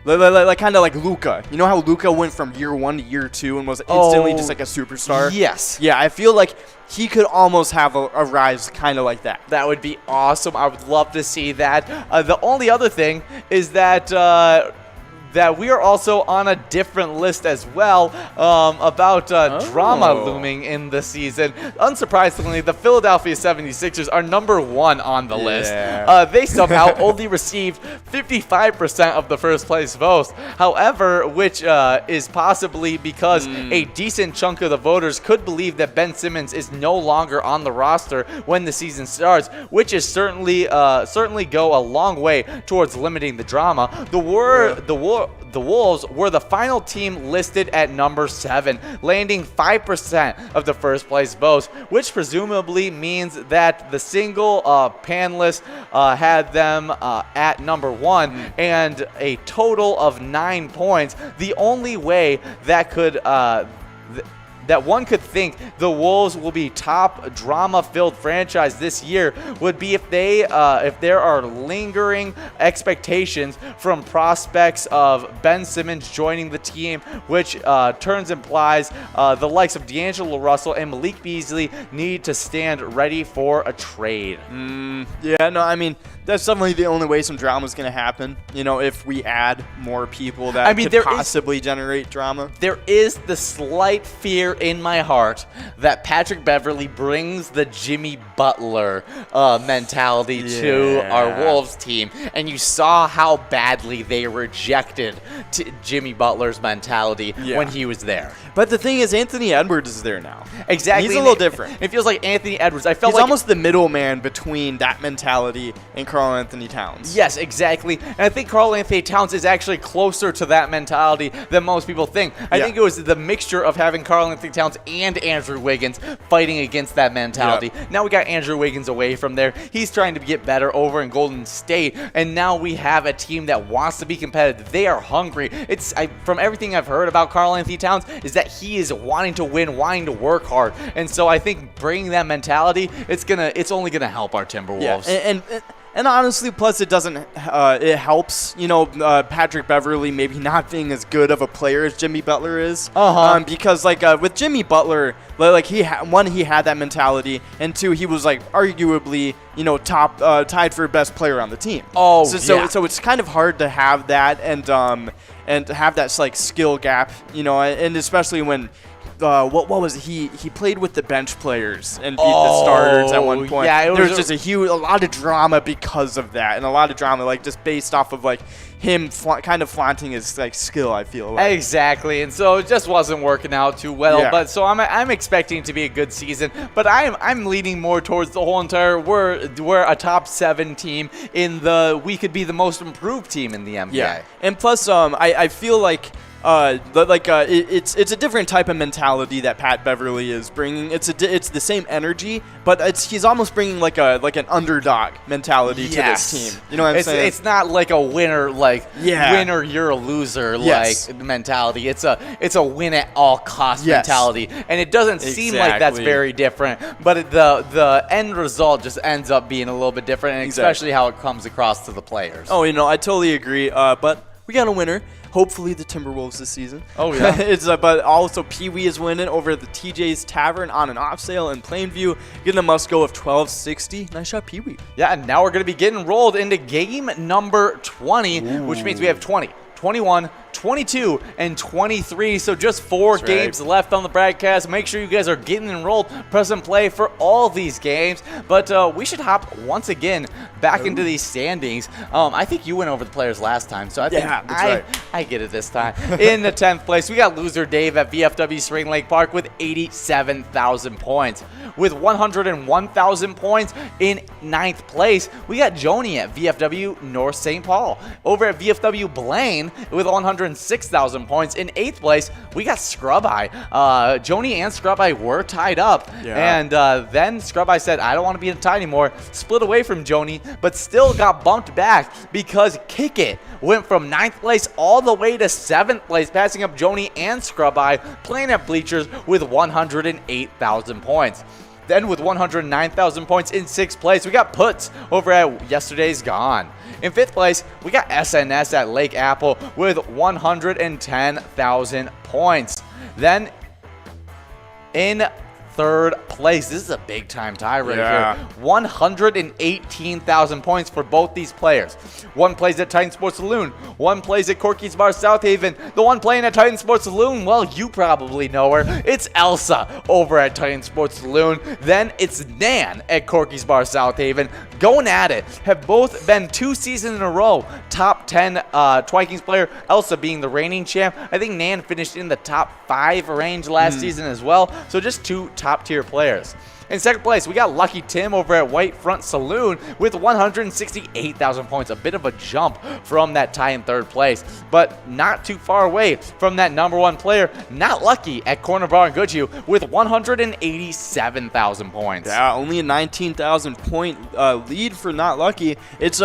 Like kind of like Luka. You know how Luka went from year 1 to year 2 and was instantly just like a superstar? Yes. Yeah, I feel like he could almost have a rise kind of like that. That would be awesome. I would love to see that. The only other thing is that we are also on a different list as well about drama looming in the season. Unsurprisingly, the Philadelphia 76ers are number 1 on the list. They somehow only received 55% of the first place votes. However, which is possibly because a decent chunk of the voters could believe that Ben Simmons is no longer on the roster when the season starts, which is certainly go a long way towards limiting the drama. The Wolves were the final team listed at number 7, landing 5% of the first place votes, which presumably means that the single panelist had them at number 1 and a total of 9 points. The only way that could that one could think the Wolves will be top drama-filled franchise this year would be if there are lingering expectations from prospects of Ben Simmons joining the team, which turns implies the likes of D'Angelo Russell and Malik Beasley need to stand ready for a trade. Yeah, no, I mean, that's definitely the only way some drama is going to happen. You know, if we add more people that could possibly generate drama. There is the slight fear in my heart that Patrick Beverley brings the Jimmy Butler mentality to our Wolves team, and you saw how badly they rejected Jimmy Butler's mentality when he was there. But the thing is, Anthony Edwards is there now. Exactly. He's a little different. It feels like Anthony Edwards. He's almost the middleman between that mentality and Karl Anthony Towns. Yes, exactly. And I think Karl Anthony Towns is actually closer to that mentality than most people think. I think it was the mixture of having Karl Anthony Towns and Andrew Wiggins fighting against that mentality. Now we got Andrew Wiggins away from there. He's trying to get better over in Golden State, and now we have a team that wants to be competitive. They are hungry. From everything I've heard about Karl Anthony Towns is that he is wanting to win, wanting to work hard, and so I think bringing that mentality, it's only gonna help our Timberwolves. Yeah, and honestly, plus it doesn't. It helps, Patrick Beverley maybe not being as good of a player as Jimmy Butler is. Because with Jimmy Butler, he had that mentality, and two, he was arguably top tied for best player on the team. So it's kind of hard to have that and have that skill gap, and especially when. What was it? He played with the bench players and beat the starters at one point. Yeah, there was just a lot of drama because of that, and a lot of drama just based off of him kind of flaunting his skill. I feel like. Exactly, and so it just wasn't working out too well. Yeah. But so I'm expecting it to be a good season, but I'm leaning more towards the whole entire we're a top 7 team we could be the most improved team in the NBA. Yeah, and plus I feel like. It's a different type of mentality that Pat Beverley is bringing. It's the same energy, but he's almost bringing an underdog mentality to this team. You know what I'm saying? It's not like a winner, winner you're a loser mentality. It's a win at all cost mentality, and it doesn't seem like that's very different. But the end result just ends up being a little bit different, and especially how it comes across to the players. Oh, I totally agree. But we got a winner. Hopefully the Timberwolves this season. Oh, yeah. But also Pee-wee is winning over the TJ's Tavern on an off sale in Plainview, getting a must-go of $12.60. Nice shot, Pee-wee. Yeah, and now we're going to be getting rolled into game number 20, which means we have 20, 21, 22, and 23. So just 4 games left on the broadcast. Make sure you guys are getting enrolled. Press and play for all these games. But we should hop once again back into these standings. I think you went over the players last time, so I think I get it this time. In the 10th place, we got loser Dave at VFW Spring Lake Park with 87,000 points. With 101,000 points in 9th place, we got Joni at VFW North St. Paul. Over at VFW Blaine with 106,000 points. In 8th place, we got Scrub Eye. Joni and Scrub Eye were tied up. Yeah. And then Scrub Eye said, I don't want to be in a tie anymore. Split away from Joni, but still got bumped back because Kick It went from 9th place all the way to 7th place, passing up Joni and Scrub Eye, playing at bleachers with 108,000 points. Then with 109,000 points in 6th place, we got Puts over at Yesterday's Gone. In 5th place, we got SNS at Lake Apple with 110,000 points. Then in 3rd place, this is a big time tie right here. 118,000 points for both these players. One plays at Titan Sports Saloon. One plays at Corky's Bar South Haven. The one playing at Titan Sports Saloon, well, you probably know her. It's Elsa over at Titan Sports Saloon. Then it's Nan at Corky's Bar South Haven. Going at it. Have both been 2 seasons in a row top 10 Twikings player. Elsa being the reigning champ. I think Nan finished in the top 5 range last season as well. So just 2 top-tier players. In 2nd place, we got Lucky Tim over at White Front Saloon with 168,000 points. A bit of a jump from that tie in 3rd place, but not too far away from that number 1 player, Not Lucky, at Corner Bar and Goodhue with 187,000 points. Yeah, only a 19,000 point lead for Not Lucky. It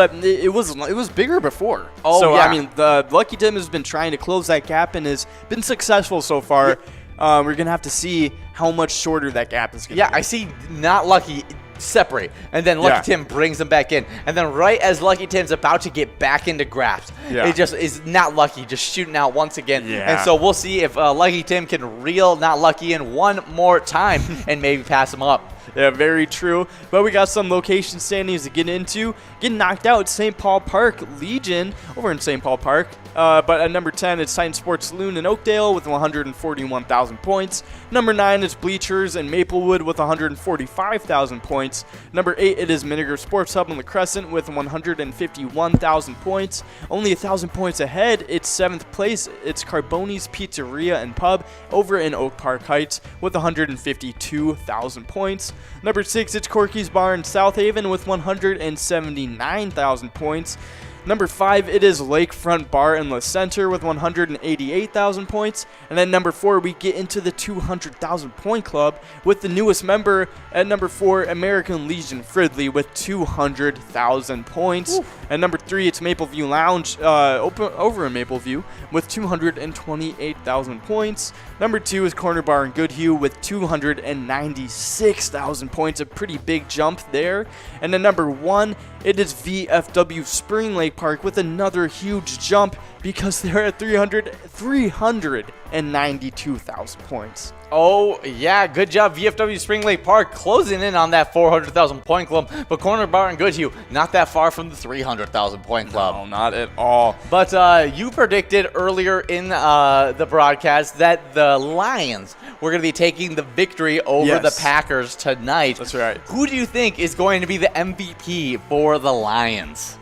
was bigger before. I mean, the Lucky Tim has been trying to close that gap and has been successful so far. we're going to have to see how much shorter that gap is going to be. Yeah, I see Not Lucky separate, and then Lucky Tim brings them back in, and then right as Lucky Tim's about to get back into grasp, it just is Not Lucky just shooting out once again. And so we'll see if Lucky Tim can reel Not Lucky in one more time and maybe pass him up. Yeah, very true. But we got some location standings to get into. Getting knocked out, St. Paul Park Legion over in St. Paul Park. But at number 10, it's Titan Sports Saloon in Oakdale with 141,000 points. Number 9 is Bleachers in Maplewood with 145,000 points. Number 8, it is Miniger Sports Hub in La Crescent with 151,000 points. Only 1,000 points ahead, it's 7th place. It's Carboni's Pizzeria and Pub over in Oak Park Heights with 152,000 points. Number 6, it's Corky's Bar in South Haven with 179,000 points. Number 5, it is Lakefront Bar in La Center with 188,000 points. And then number 4, we get into the 200,000 point club with the newest member at number 4, American Legion Fridley with 200,000 points. And number 3, it's Mapleview Lounge over in Mapleview with 228,000 points. Number 2 is Corner Bar in Goodhue with 296,000 points, a pretty big jump there. And then number 1, it is VFW Spring Lake Park with another huge jump because they're at 392,000 points. Oh, yeah, good job, VFW Spring Lake Park, closing in on that 400,000 point club. But Corner Bar and Goodhue, not that far from the 300,000 point club. No, not at all. But you predicted earlier in the broadcast that the Lions were going to be taking the victory over the Packers tonight. That's right. Who do you think is going to be the MVP for the Lions?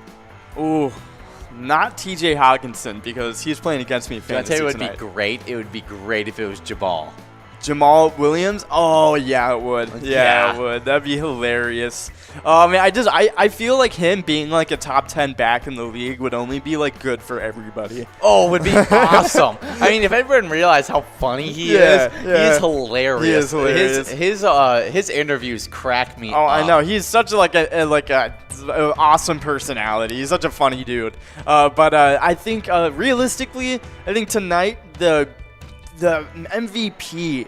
Ooh, not TJ Hawkinson because he's playing against me in fantasy I tell you, tonight. it would be great. It would be great if it was Jabal. Jamal Williams? Oh, yeah, it would. Yeah, it would. That'd be hilarious. I mean, I feel like him being like a top 10 back in the league would only be like good for everybody. Oh, it would be awesome. I mean, if everyone realized how funny he is, he is hilarious. He is hilarious. His interviews crack me up. I know. He's such a awesome personality. He's such a funny dude. But I think realistically, I think tonight the MVP,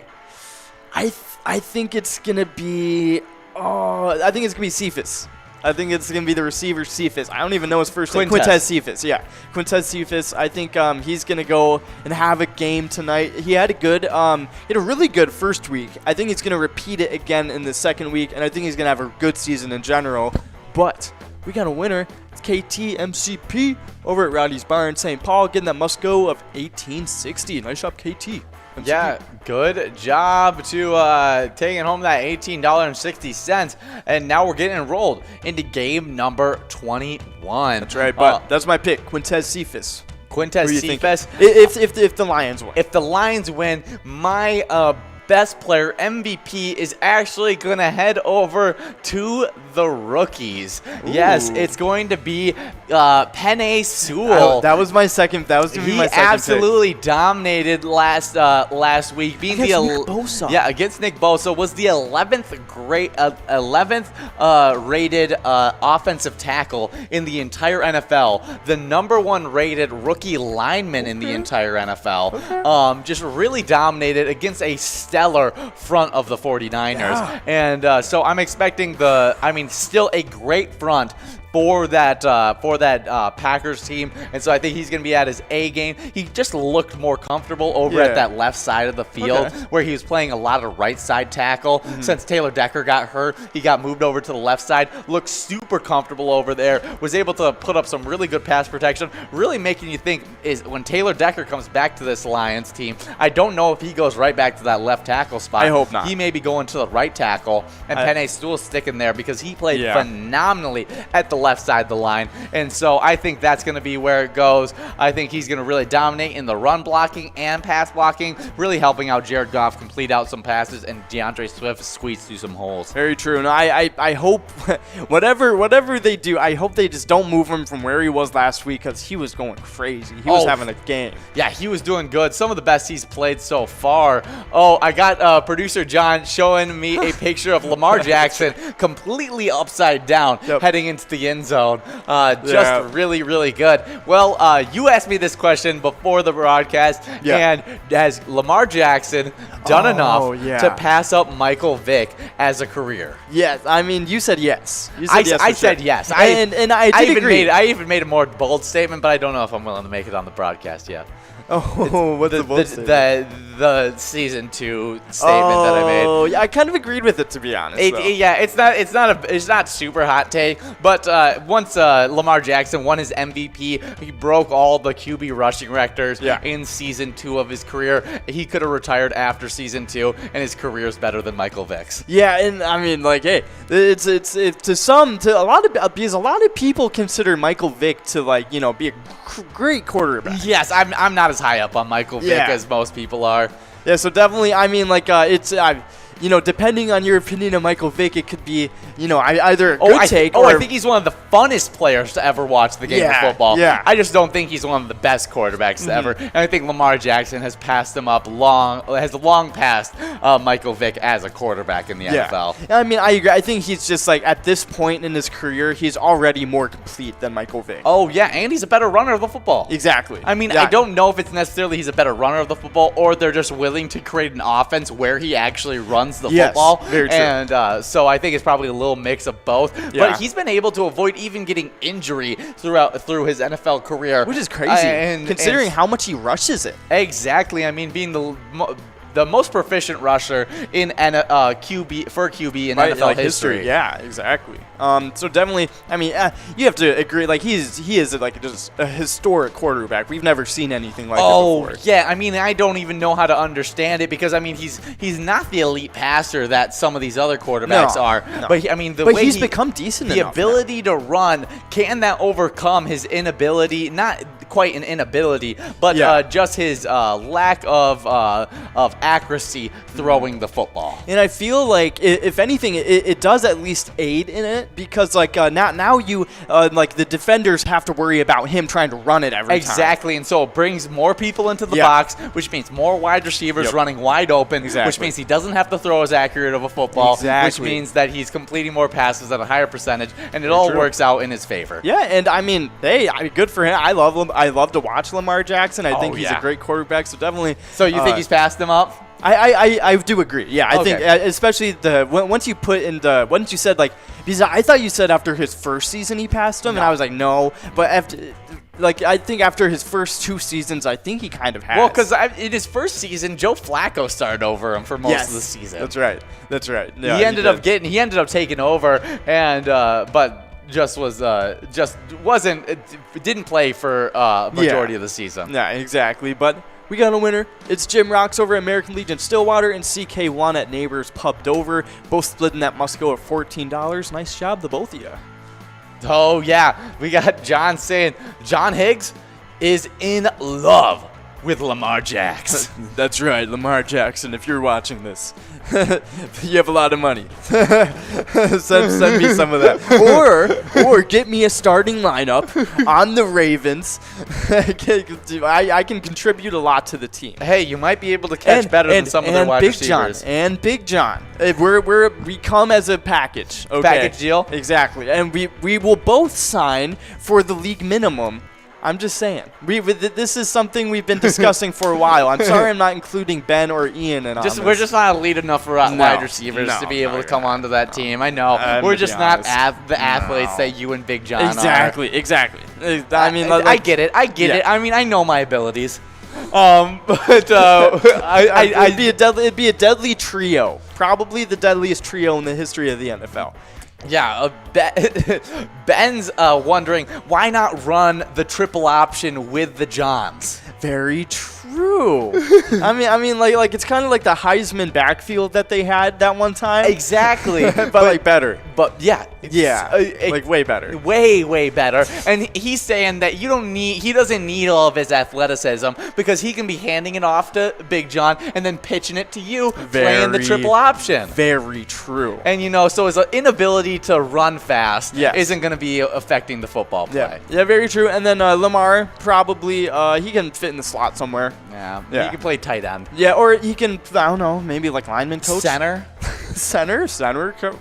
I think it's gonna be Cephas. I think it's gonna be the receiver Cephas. I don't even know his first name. Quintez Cephas. Yeah, Quintez Cephas. I think he's gonna go and have a game tonight. He had a really good first week. I think he's gonna repeat it again in the second week, and I think he's gonna have a good season in general. But we got a winner. It's KT MCP over at Rowdy's Bar in St. Paul, getting that must-go of 1860. Nice job, KT. MCP. Yeah, good job to taking home that $18.60. And now we're getting enrolled into game number 21. That's right, but that's my pick, Quintez Cephas. Quintez Cephas. If the Lions win. If the Lions win, my best player, MVP, is actually going to head over to the rookies. Ooh. Yes, it's going to be Penei Sewell. That was my second. That was going to be my second. He absolutely dominated last week, being against Nick Bosa. Yeah, against Nick Bosa. Was the 11th rated offensive tackle in the entire NFL. The number 1 rated rookie lineman in the entire NFL. Just really dominated against a stellar front of the 49ers. Yeah. And so I'm expecting still a great front for that Packers team, and so I think he's going to be at his A game. He just looked more comfortable over at that left side of the field, where he was playing a lot of right side tackle. Since Taylor Decker got hurt, he got moved over to the left side. Looked super comfortable over there. Was able to put up some really good pass protection. Really making you think is when Taylor Decker comes back to this Lions team, I don't know if he goes right back to that left tackle spot. I hope not. He may be going to the right tackle, and Penei Sewell sticking there because he played phenomenally at the left side of the line, and so I think that's going to be where it goes. I think he's going to really dominate in the run blocking and pass blocking, really helping out Jared Goff complete out some passes and DeAndre Swift squeeze through some holes. Very true, and I hope whatever they do, I hope they just don't move him from where he was last week because he was going crazy. He was having a game. Yeah, he was doing good. Some of the best he's played so far. Oh, I got producer John showing me a picture of Lamar Jackson completely upside down heading into the end zone. Just really, really good. Well, you asked me this question before the broadcast, and has Lamar Jackson done enough to pass up Michael Vick as a career? Yes, I mean, you said yes. You said yes. I said yes. And I did agree. I even made a more bold statement, but I don't know if I'm willing to make it on the broadcast yet. Oh, what's the bold statement? The season 2 statement that I made. Oh, yeah, I kind of agreed with it, to be honest. It's not super hot take, but once Lamar Jackson won his MVP, he broke all the QB rushing records in season 2 of his career. He could have retired after season 2, and his career is better than Michael Vick's. Yeah, and I mean, like, hey, it's a lot of people consider Michael Vick to, like, you know, be a great quarterback. Yes, I'm not as high up on Michael Vick as most people are. Yeah, so definitely, I mean, like, you know, depending on your opinion of Michael Vick, it could be, you know, either a good take or... I think he's one of the funnest players to ever watch the game of football. Yeah. I just don't think he's one of the best quarterbacks ever. And I think Lamar Jackson has long passed Michael Vick as a quarterback in the NFL. I mean, I agree. I think he's just, like, at this point in his career, he's already more complete than Michael Vick. Oh, yeah, and he's a better runner of the football. Exactly. I mean, I don't know if it's necessarily he's a better runner of the football or they're just willing to create an offense where he actually runs the football. Very true. And so I think it's probably a little mix of both. But he's been able to avoid even getting injury through his NFL career. Which is crazy, considering how much he rushes it. Exactly. I mean, being the most proficient rusher in QB in NFL history. Yeah, exactly. So definitely, I mean, you have to agree. Like he is like just a historic quarterback. We've never seen anything like it before. Yeah. I mean, I don't even know how to understand it because I mean, he's not the elite passer that some of these other quarterbacks are. No. But I mean, the way he's become decent. The ability to run, can that overcome his inability? Not quite an inability, but just his lack of accuracy throwing the football. And I feel like if anything, it does at least aid in it because like now you like the defenders have to worry about him trying to run it every time. Exactly, and so it brings more people into the box, which means more wide receivers running wide open, which means he doesn't have to throw as accurate of a football, which means that he's completing more passes at a higher percentage, and it all works out in his favor. Yeah, and I mean, hey, good for him. I love him. I love to watch Lamar Jackson. I think he's a great quarterback. So definitely. So you think he's passed him up? I do agree. Yeah, I think especially once you said like because I thought you said after his first season he passed him, and I was like no, but after. Like, I think after his first 2 seasons, I think he kind of has. Well, because in his first season, Joe Flacco started over him for most of the season. That's right. Yeah, he ended up taking over, and but didn't play for majority of the season. Yeah, exactly. But we got a winner. It's Jim Rocks over at American Legion Stillwater and CK1 at Neighbors Pub Dover. Both splitting that Musco at $14. Nice job, the both of you. Oh, yeah. We got John saying John Higgs is in love with Lamar Jackson. That's right, Lamar Jackson. If you're watching this, you have a lot of money. send me some of that. Or get me a starting lineup on the Ravens. I can contribute a lot to the team. Hey, you might be able to catch better than some of their wide receivers. Big John. We come as a package. Okay? Package deal? Exactly. And we will both sign for the league minimum. I'm just saying. This is something we've been discussing for a while. I'm sorry I'm not including Ben or Ian in on this. We're just not elite enough for wide receivers to be able to come onto that team. I know. We're just not the athletes that you and Big John are. Exactly. I mean, I get it. I mean, I know my abilities. It'd be a deadly trio. Probably the deadliest trio in the history of the NFL. Yeah, Ben's wondering why not run the triple option with the Johns. Very true. I mean, like it's kind of like the Heisman backfield that they had that one time. Exactly, but like better. But yeah, like way better. Way better. And he's saying that he doesn't need all of his athleticism because he can be handing it off to Big John and then pitching it to you, playing the triple option. Very true. And so his inability to run fast isn't going to be affecting the football play. Yeah, very true. And then Lamar probably he can fit in the slot somewhere. Yeah. He can play tight end. Yeah, or he can, I don't know, maybe like lineman coach. Center. Center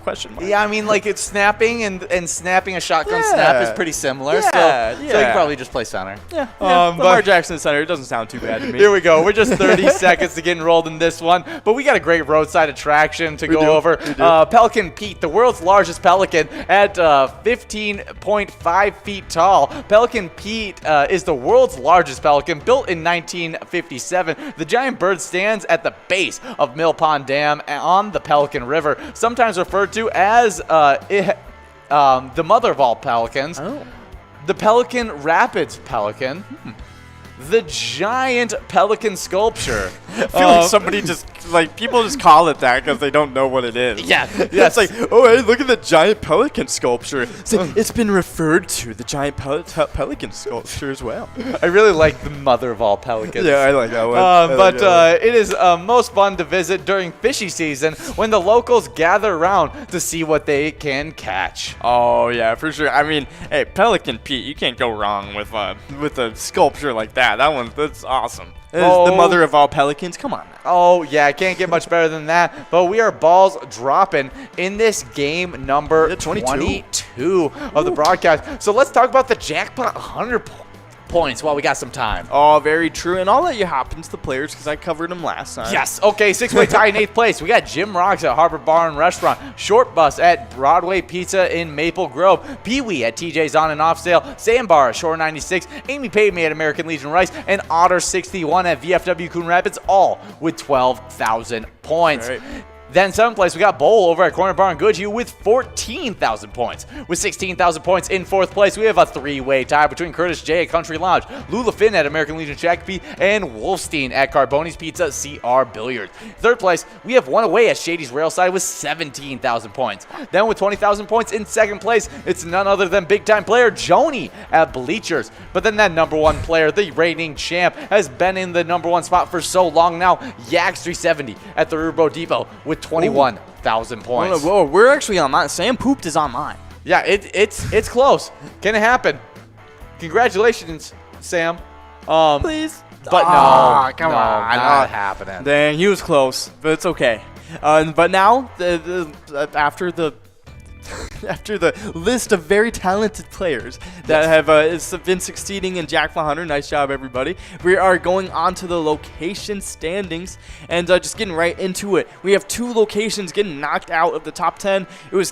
question mark. Yeah, I mean, like, it's snapping and snapping a shotgun snap is pretty similar. Yeah, so you can probably just play center. Yeah, but- Lamar Jackson Center. It doesn't sound too bad to me. Here we go. We're just 30 seconds to get enrolled in this one, but we got a great roadside attraction to go over. Pelican Pete, the world's largest pelican at 15.5 feet tall. Pelican Pete is the world's largest pelican, built in 1957. The giant bird stands at the base of Mill Pond Dam on the Pelican River, sometimes referred to as the mother of all pelicans. Oh. The Pelican Rapids Pelican. The giant pelican sculpture. I feel like somebody people just call it that because they don't know what it is. Yeah. It's like, oh, hey, look at the giant pelican sculpture. It's been referred to, the giant pelican sculpture as well. I really like the mother of all pelicans. Yeah, I like that one. It is most fun to visit during fishy season when the locals gather around to see what they can catch. Oh, yeah, for sure. I mean, hey, Pelican Pete, you can't go wrong with a sculpture like that. That's awesome. It is the mother of all pelicans. Come on now. Oh, yeah, I can't get much better than that. But we are balls dropping in this game number 22 of the broadcast. So let's talk about the jackpot 100 points while we got some time. Oh, very true. And I'll let you hop into the players because I covered them last time. Yes. Okay, six-way tie in 8th place. We got Jim Rocks at Harbor Bar and Restaurant. Short Bus at Broadway Pizza in Maple Grove. Pee-wee at TJ's On and Off Sale. Sandbar at Shore 96. Amy Paid Me at American Legion Rice. And Otter 61 at VFW Coon Rapids, all with 12,000 points. Right. Then 7th place, we got Bowl over at Corner Bar and Goodhue with 14,000 points. With 16,000 points in 4th place, we have a 3-way tie between Curtis J at Country Lounge, Lula Finn at American Legion Shakopee, and Wolfstein at Carboni's Pizza CR Billiards. 3rd place, we have one away at Shady's Railside with 17,000 points. Then with 20,000 points in 2nd place, it's none other than big-time player Joni at Bleachers. But then that number 1 player, the reigning champ, has been in the number 1 spot for so long now, Yaks 370 at the Riverboat Depot with 21,000 points. Whoa, we're actually on mine. Sam Pooped is on mine. Yeah, it's close. Can it happen? Congratulations, Sam. Please. But Aw, no, come no, on. not happening. Dang, he was close, but it's okay. But now, after the list of very talented players that have been succeeding in Jackpot Hunter, nice job everybody, we are going on to the location standings and just getting right into it. We have 2 locations getting knocked out of the top 10. It was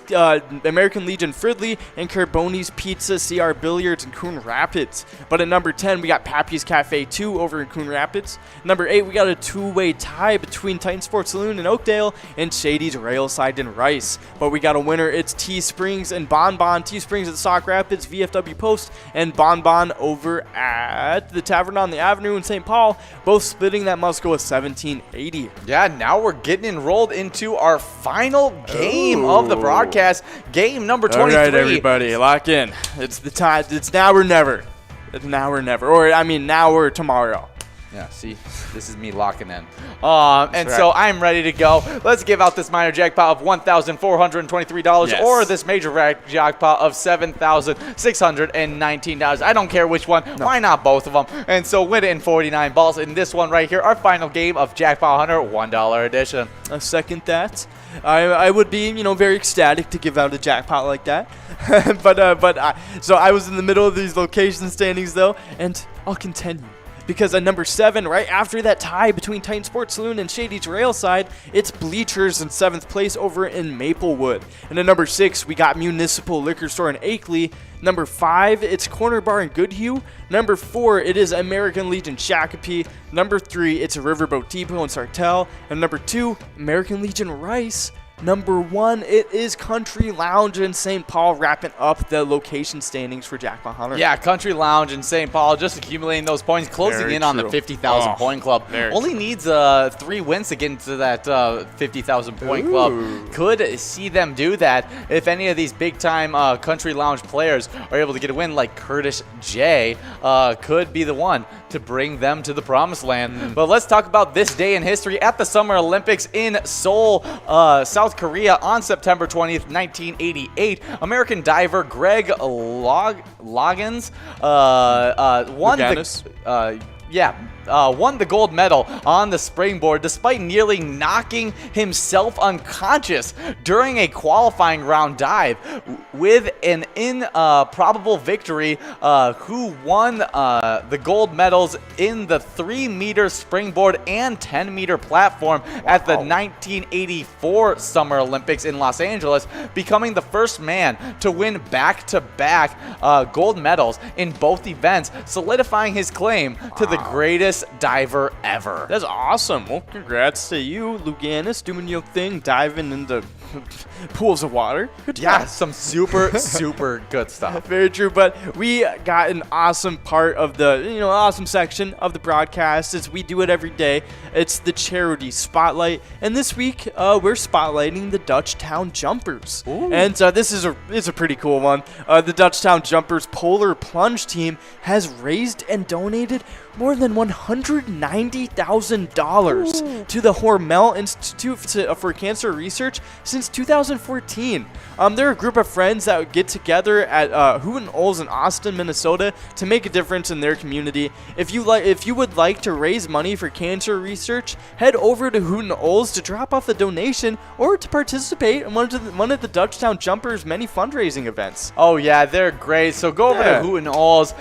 American Legion Fridley and Carboni's Pizza CR Billiards in Coon Rapids. But at number 10, we got Pappy's Cafe 2 over in Coon Rapids. Number 8, we got a 2-way tie between Titan Sports Saloon in Oakdale and Shady's Railside in Rice. But we got a winner. It's T Springs and Bon Bon. T Springs at Sauk Rapids, VFW Post, and Bon Bon over at the Tavern on the Avenue in St. Paul, both splitting that must go with 1780. Yeah, now we're getting enrolled into our final game of the broadcast, game number 23. All right, everybody, lock in. It's the time. It's now or never. It's now or never. Or, I mean, now or tomorrow. Yeah, see, this is me locking in. So I'm ready to go. Let's give out this minor jackpot of $1,423 Yes. or this major jackpot of $7,619. I don't care which one. No. Why not both of them? And so win it in 49 balls in this one right here, our final game of Jackpot Hunter $1 edition. I second that. I would be, very ecstatic to give out a jackpot like that. So I was in the middle of these location standings, though, and I'll continue. Because at number 7, right after that tie between Titan Sports Saloon and Shady's Railside, it's Bleachers in 7th place over in Maplewood. And at number 6, we got Municipal Liquor Store in Akeley. Number 5, it's Corner Bar in Goodhue. Number 4, it is American Legion Shakopee. Number 3, it's Riverboat Depot in Sartell. And number 2, American Legion Rice. Number 1, it is Country Lounge in St. Paul, wrapping up the location standings for Jackpot Hunter. Yeah, Country Lounge in St. Paul, just accumulating those points, closing in on the 50,000 point club. Only needs 3 wins to get into that 50,000 point club. Could see them do that if any of these big-time Country Lounge players are able to get a win, like Curtis J. Could be the one to bring them to the promised land. But let's talk about this day in history at the Summer Olympics in Seoul, South Korea on September 20th, 1988. American diver Greg Loggins won won the gold medal on the springboard despite nearly knocking himself unconscious during a qualifying round dive with an improbable victory. Who won the gold medals in the 3-meter springboard and 10-meter platform at the 1984 Summer Olympics in Los Angeles, becoming the first man to win back-to-back gold medals in both events, solidifying his claim to the greatest diver ever. That's awesome. Well, congrats to you, Luganis, doing your thing, diving into pools of water. Good Yeah, job. some super good stuff. Very true, but we got an awesome part of the, awesome section of the broadcast as we do it every day. It's the charity spotlight, and this week we're spotlighting the Dutchtown Jumpers. Ooh. And this is a pretty cool one. The Dutchtown Jumpers Polar Plunge team has raised and donated more than $190,000 to the Hormel Institute for Cancer Research since 2014. They're a group of friends that get together at Hooten Oles in Austin, Minnesota, to make a difference in their community. If you would like to raise money for cancer research, head over to Hooten Oles to drop off a donation or to participate in one of the Dutchtown Jumpers' many fundraising events. Oh yeah, they're great. So go over to Hooten Oles,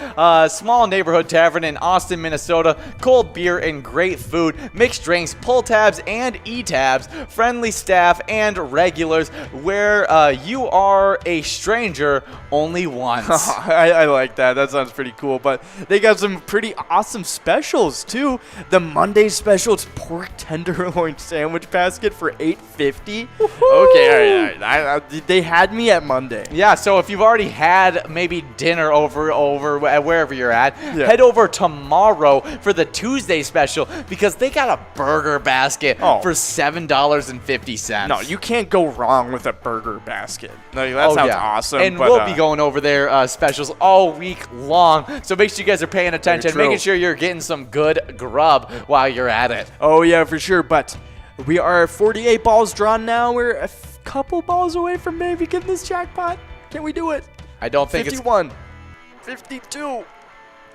small neighborhood tavern in Austin, Minnesota. Cold beer and great food, mixed drinks, pull tabs and e-tabs, friendly staff and regulars, where you are a stranger only once. I like that. That sounds pretty cool. But they got some pretty awesome specials too. The Monday special, it's pork tenderloin sandwich basket for $8.50. Okay, all right. They had me at Monday. Yeah, so if you've already had maybe dinner over at wherever you're at, head over tomorrow for the Tuesday special because they got a burger basket for $7.50. No, you can't go wrong with a burger basket. No, that sounds awesome. And but, we'll be going over their specials all week long, so make sure you guys are paying attention, making sure you're getting some good grub while you're at it. Oh, yeah, for sure. But we are 48 balls drawn now. We're a couple balls away from maybe getting this jackpot. Can we do it? I don't think 51. 52.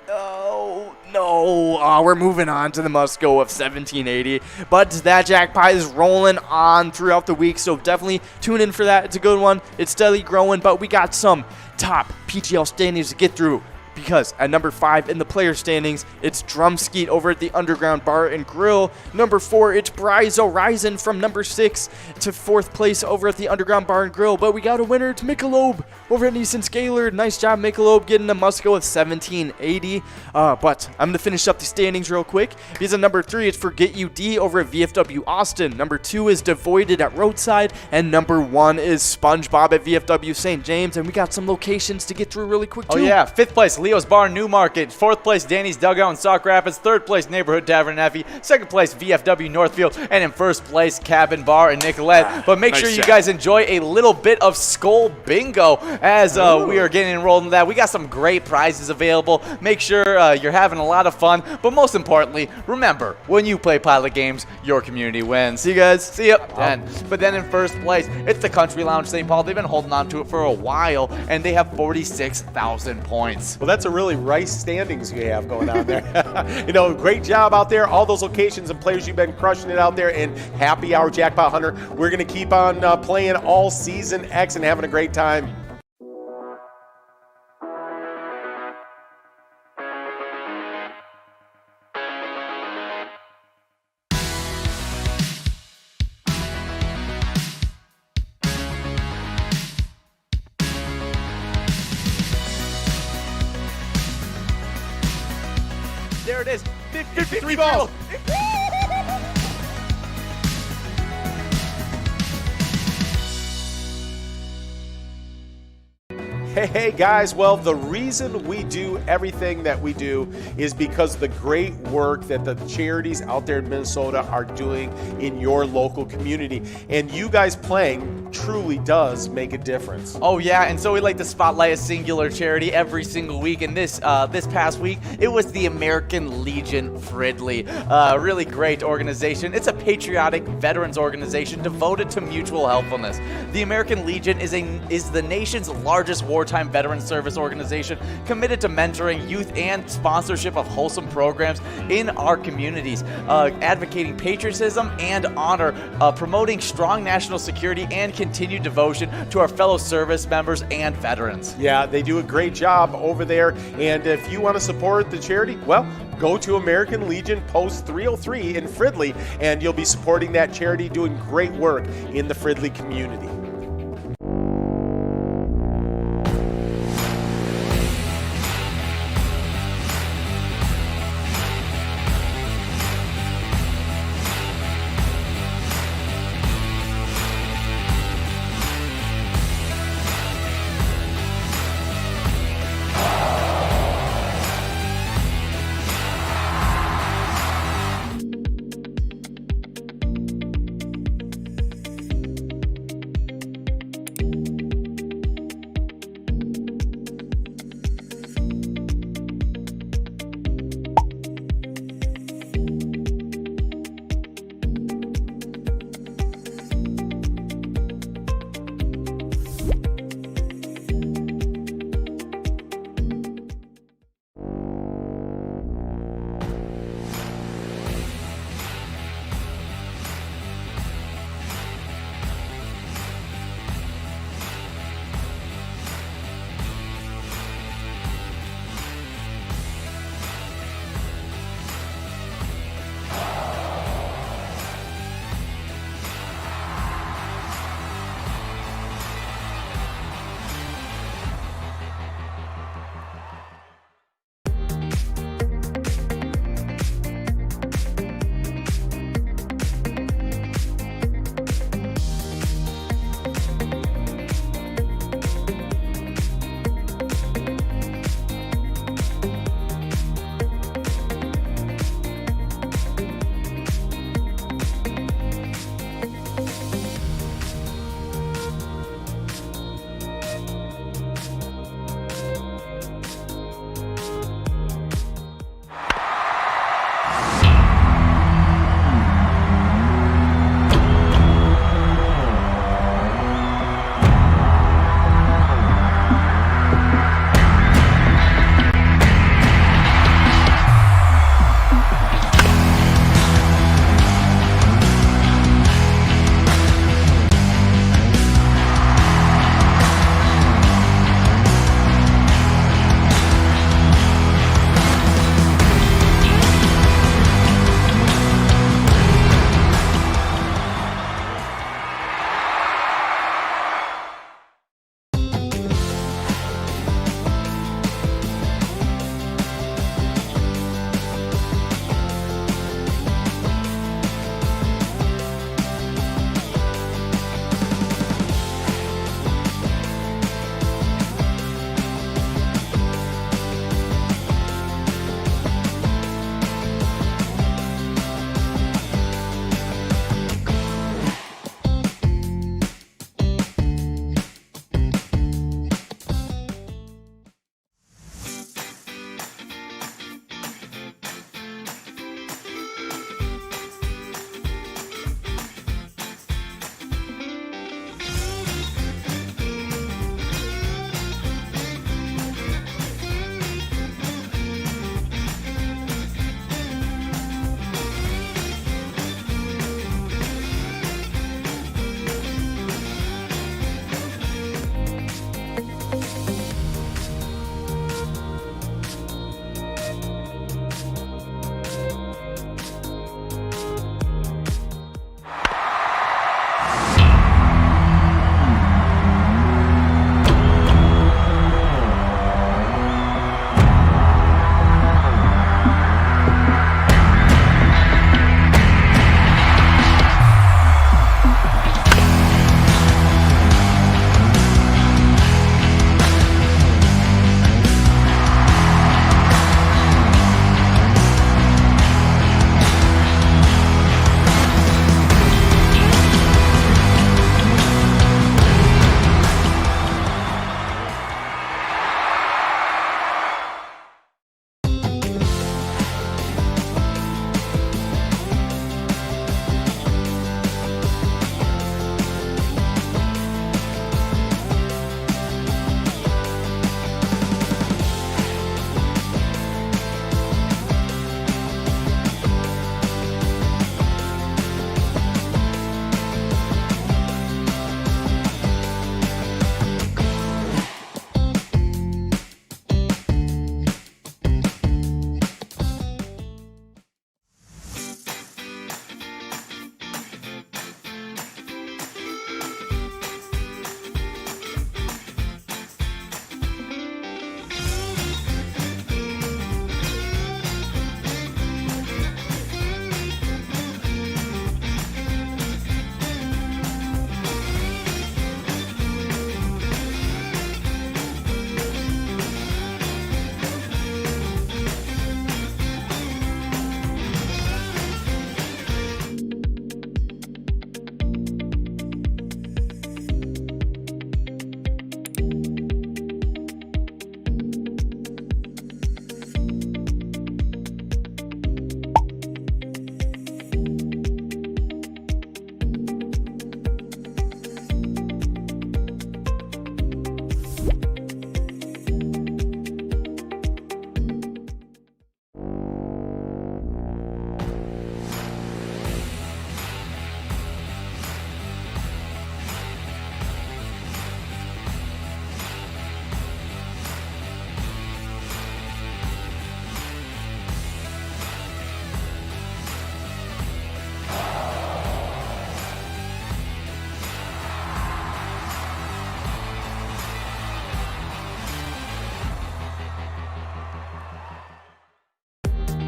Oh, no. Oh, we're moving on to the must-go of 1780. But that jackpot is rolling on throughout the week, so definitely tune in for that. It's a good one. It's steadily growing, but we got some top PGL standings to get through. Because at number 5 in the player standings, it's Drum Skeet over at the Underground Bar and Grill. Number 4, it's Bryzo Rising from number 6 to 4th place over at the Underground Bar and Grill. But we got a winner. It's Michelob over at Nissan Scalar. Nice job, Michelob, getting a must-go with 1780. But I'm going to finish up the standings real quick. Because at number 3, it's Forget You D over at VFW Austin. Number 2 is Devoided at Roadside. And number 1 is SpongeBob at VFW St. James. And we got some locations to get through really quick, too. Oh, yeah. 5th place, Leo's Bar, Newmarket. 4th place, Danny's Dugout in Sauk Rapids. 3rd place, Neighborhood Tavern in Effie. 2nd place, VFW Northfield. And in 1st place, Cabin Bar in Nicolette. But make sure you guys enjoy a little bit of Skull Bingo as we are getting enrolled in that. We got some great prizes available. Make sure you're having a lot of fun. But most importantly, remember, when you play Pilot Games, your community wins. See you guys. See ya. But then in 1st place, it's the Country Lounge St. Paul. They've been holding on to it for a while, and they have 46,000 points. Well, that's a really rice standings you have going on there. Great job out there. All those locations and players, you've been crushing it out there. And happy hour, Jackpot Hunter. We're going to keep on playing all season X and having a great time. There it is. 53 balls. Hey guys, well, the reason we do everything that we do is because the great work that the charities out there in Minnesota are doing in your local community. And you guys playing truly does make a difference. Oh yeah, and so we like to spotlight a singular charity every single week. And this past week, it was the American Legion Fridley. Really great organization. It's a patriotic veterans organization devoted to mutual helpfulness. The American Legion is the nation's largest war wartime veteran service organization committed to mentoring youth and sponsorship of wholesome programs in our communities, advocating patriotism and honor, promoting strong national security, and continued devotion to our fellow service members and veterans. Yeah, they do a great job over there. And if you want to support the charity, well, go to American Legion Post 303 in Fridley, and you'll be supporting that charity doing great work in the Fridley community.